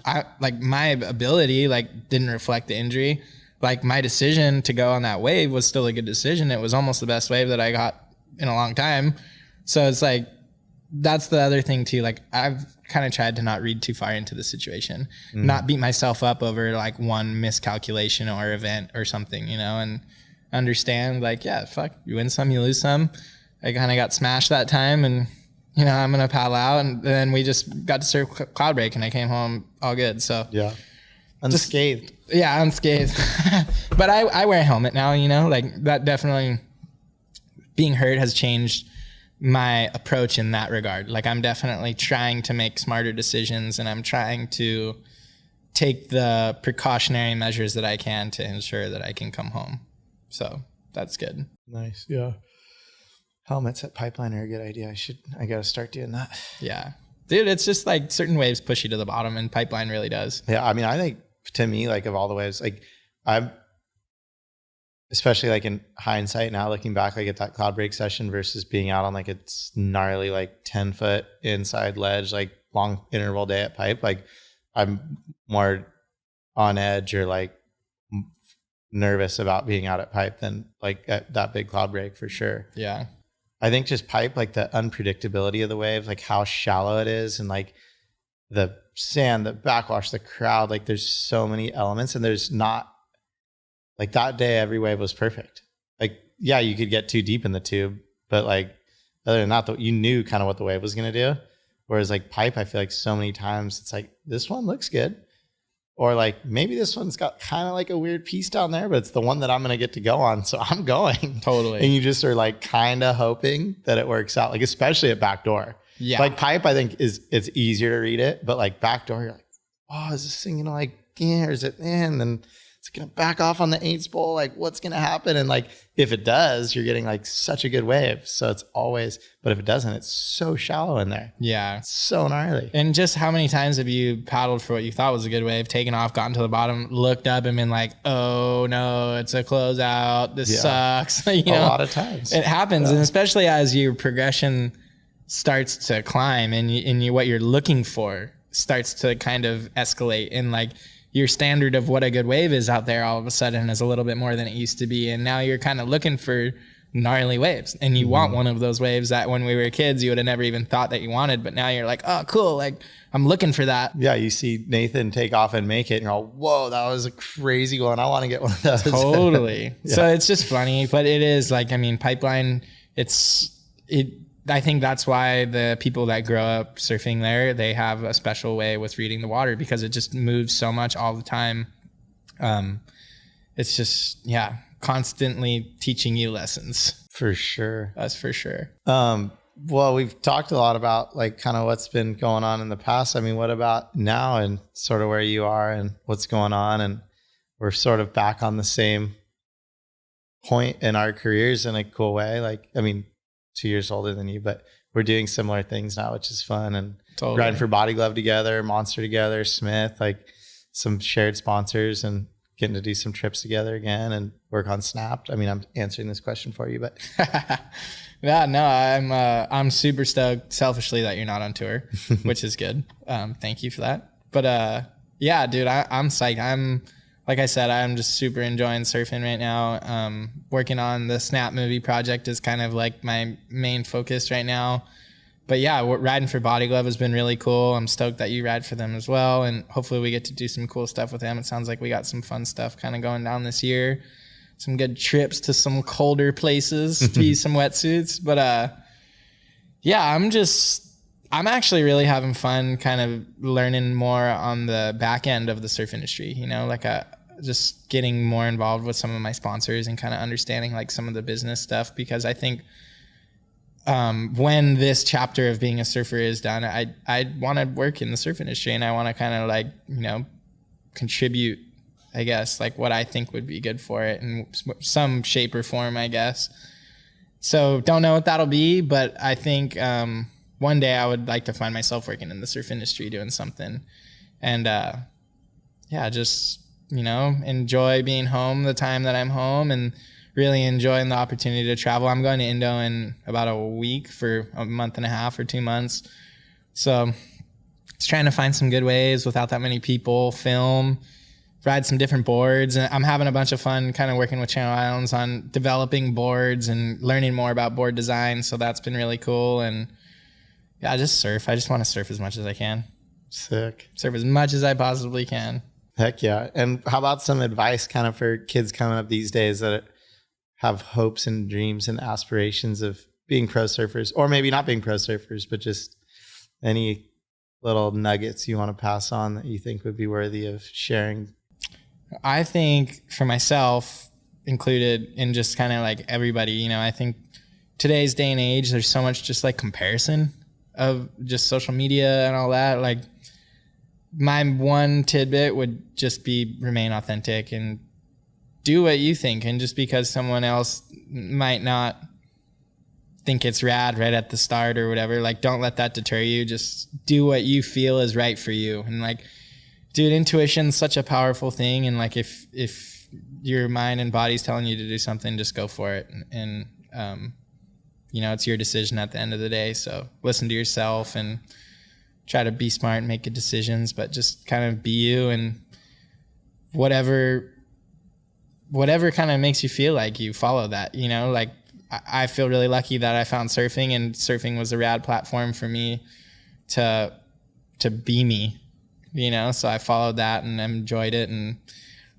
I like my ability like didn't reflect the injury. Like my decision to go on that wave was still a good decision. It was almost the best wave that I got in a long time. So it's like, that's the other thing too. Like I've kind of tried to not read too far into the situation, not beat myself up over like one miscalculation or event or something, you know, and understand like, yeah, fuck, you win some, you lose some. I kind of got smashed that time and, you know, I'm going to paddle out. And then we just got to surf Cloudbreak and I came home all good. So yeah, unscathed. Unscathed. But I wear a helmet now, you know, like that definitely being hurt has changed my approach in that regard. Like I'm definitely trying to make smarter decisions and I'm trying to take the precautionary measures that I can to ensure that I can come home. So that's good. Nice. Yeah. Helmets at Pipeline are a good idea. I got to start doing that. Yeah. Dude, it's just like certain waves push you to the bottom and Pipeline really does. Yeah. I mean, I think to me, like of all the waves, like I'm, especially like in hindsight now looking back, like at that Cloudbreak session versus being out on like a gnarly, like 10-foot inside ledge, like long interval day at Pipe, like I'm more on edge or like nervous about being out at Pipe than like at that big Cloudbreak for sure. Yeah. I think just Pipe, like the unpredictability of the wave, like how shallow it is and like the sand, the backwash, the crowd, like there's so many elements and there's not, like that day, every wave was perfect. Like, yeah, you could get too deep in the tube, but like, other than that, you knew kind of what the wave was going to do. Whereas like Pipe, I feel like so many times it's like, this one looks good. Or like, maybe this one's got kind of like a weird piece down there, but it's the one that I'm going to get to go on. So I'm going. Totally. And you just are like kind of hoping that it works out. Like, especially at backdoor. Yeah. Like Pipe, I think it's easier to read it, but like backdoor, you're like, oh, is this thing, like, yeah, or is it in? And it's going to back off on the 8s bowl. Like what's going to happen? And like, if it does, you're getting like such a good wave. So it's always, but if it doesn't, it's so shallow in there. Yeah. It's so gnarly. And just how many times have you paddled for what you thought was a good wave, taken off, gotten to the bottom, looked up and been like, oh no, it's a closeout. This sucks. You know, a lot of times it happens. And especially as your progression starts to climb and what you're looking for starts to kind of escalate and like, your standard of what a good wave is out there all of a sudden is a little bit more than it used to be. And now you're kind of looking for gnarly waves and you want one of those waves that when we were kids, you would have never even thought that you wanted. But now you're like, oh, cool. Like I'm looking for that. Yeah. You see Nathan take off and make it and you're all, whoa, that was a crazy one. I want to get one of those. Totally. Yeah. So it's just funny, but it is like, I mean, Pipeline, I think that's why the people that grow up surfing there, they have a special way with reading the water because it just moves so much all the time. It's just, yeah, constantly teaching you lessons. For sure. That's for sure. Well, we've talked a lot about like kind of what's been going on in the past. I mean, what about now and sort of where you are and what's going on? And we're sort of back on the same point in our careers in a cool way. Like, I mean, 2 years older than you, but we're doing similar things now, which is fun. And Totally. riding for Body Glove together, Monster together, Smith, like some shared sponsors and getting to do some trips together again and work on Snapt. I mean, I'm answering this question for you, but yeah, no, I'm super stoked selfishly that you're not on tour, which is good. Thank you for that. But yeah, dude, I'm psyched. Like I said, I'm just super enjoying surfing right now. Working on the Snap movie project is kind of like my main focus right now. But yeah, riding for Body Glove has been really cool. I'm stoked that you ride for them as well. And hopefully we get to do some cool stuff with them. It sounds like we got some fun stuff kind of going down this year. Some good trips to some colder places to use some wetsuits. But yeah, I'm actually really having fun kind of learning more on the back end of the surf industry, you know, like just getting more involved with some of my sponsors and kind of understanding like some of the business stuff, because I think when this chapter of being a surfer is done, I want to work in the surf industry and I want to kind of like, you know, contribute, I guess, like what I think would be good for it in some shape or form, I guess. So don't know what that'll be, but I think one day I would like to find myself working in the surf industry doing something. And yeah, just, you know, enjoy being home the time that I'm home and really enjoying the opportunity to travel. I'm going to Indo in about a week for a month and a half or 2 months. So just trying to find some good ways without that many people, film, ride some different boards. And I'm having a bunch of fun kind of working with Channel Islands on developing boards and learning more about board design. So that's been really cool. And yeah, I just surf. I just want to surf as much as I can. Sick. Surf as much as I possibly can. Heck yeah. And how about some advice kind of for kids coming up these days that have hopes and dreams and aspirations of being pro surfers, or maybe not being pro surfers, but just any little nuggets you want to pass on that you think would be worthy of sharing? I think for myself included, and just kind of like everybody, you know, I think today's day and age, there's so much just like comparison of just social media and all that. Like my one tidbit would just be remain authentic and do what you think. And just because someone else might not think it's rad right at the start or whatever, like don't let that deter you. Just do what you feel is right for you. And like, dude, intuition's such a powerful thing. And like, if your mind and body's telling you to do something, just go for it. And you know, it's your decision at the end of the day. So listen to yourself and try to be smart and make good decisions, but just kind of be you, and whatever kind of makes you feel like you follow that, you know. Like I feel really lucky that I found surfing, and surfing was a rad platform for me to be me, you know. So I followed that and enjoyed it, and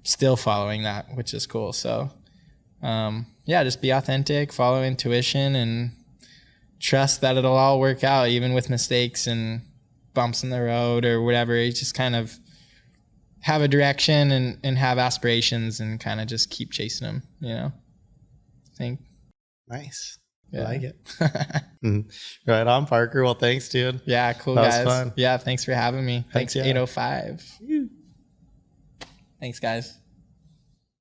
still following that, which is cool. So yeah, just be authentic, follow intuition, and trust that it'll all work out, even with mistakes and bumps in the road or whatever. You just kind of have a direction and have aspirations and kind of just keep chasing them, you know. I think. Nice. Yeah. I like it. Right on, Parker. Well, thanks, dude. Yeah, cool, that guys. was fun. Yeah, thanks for having me. Thanks, yeah. 805. Thanks, guys.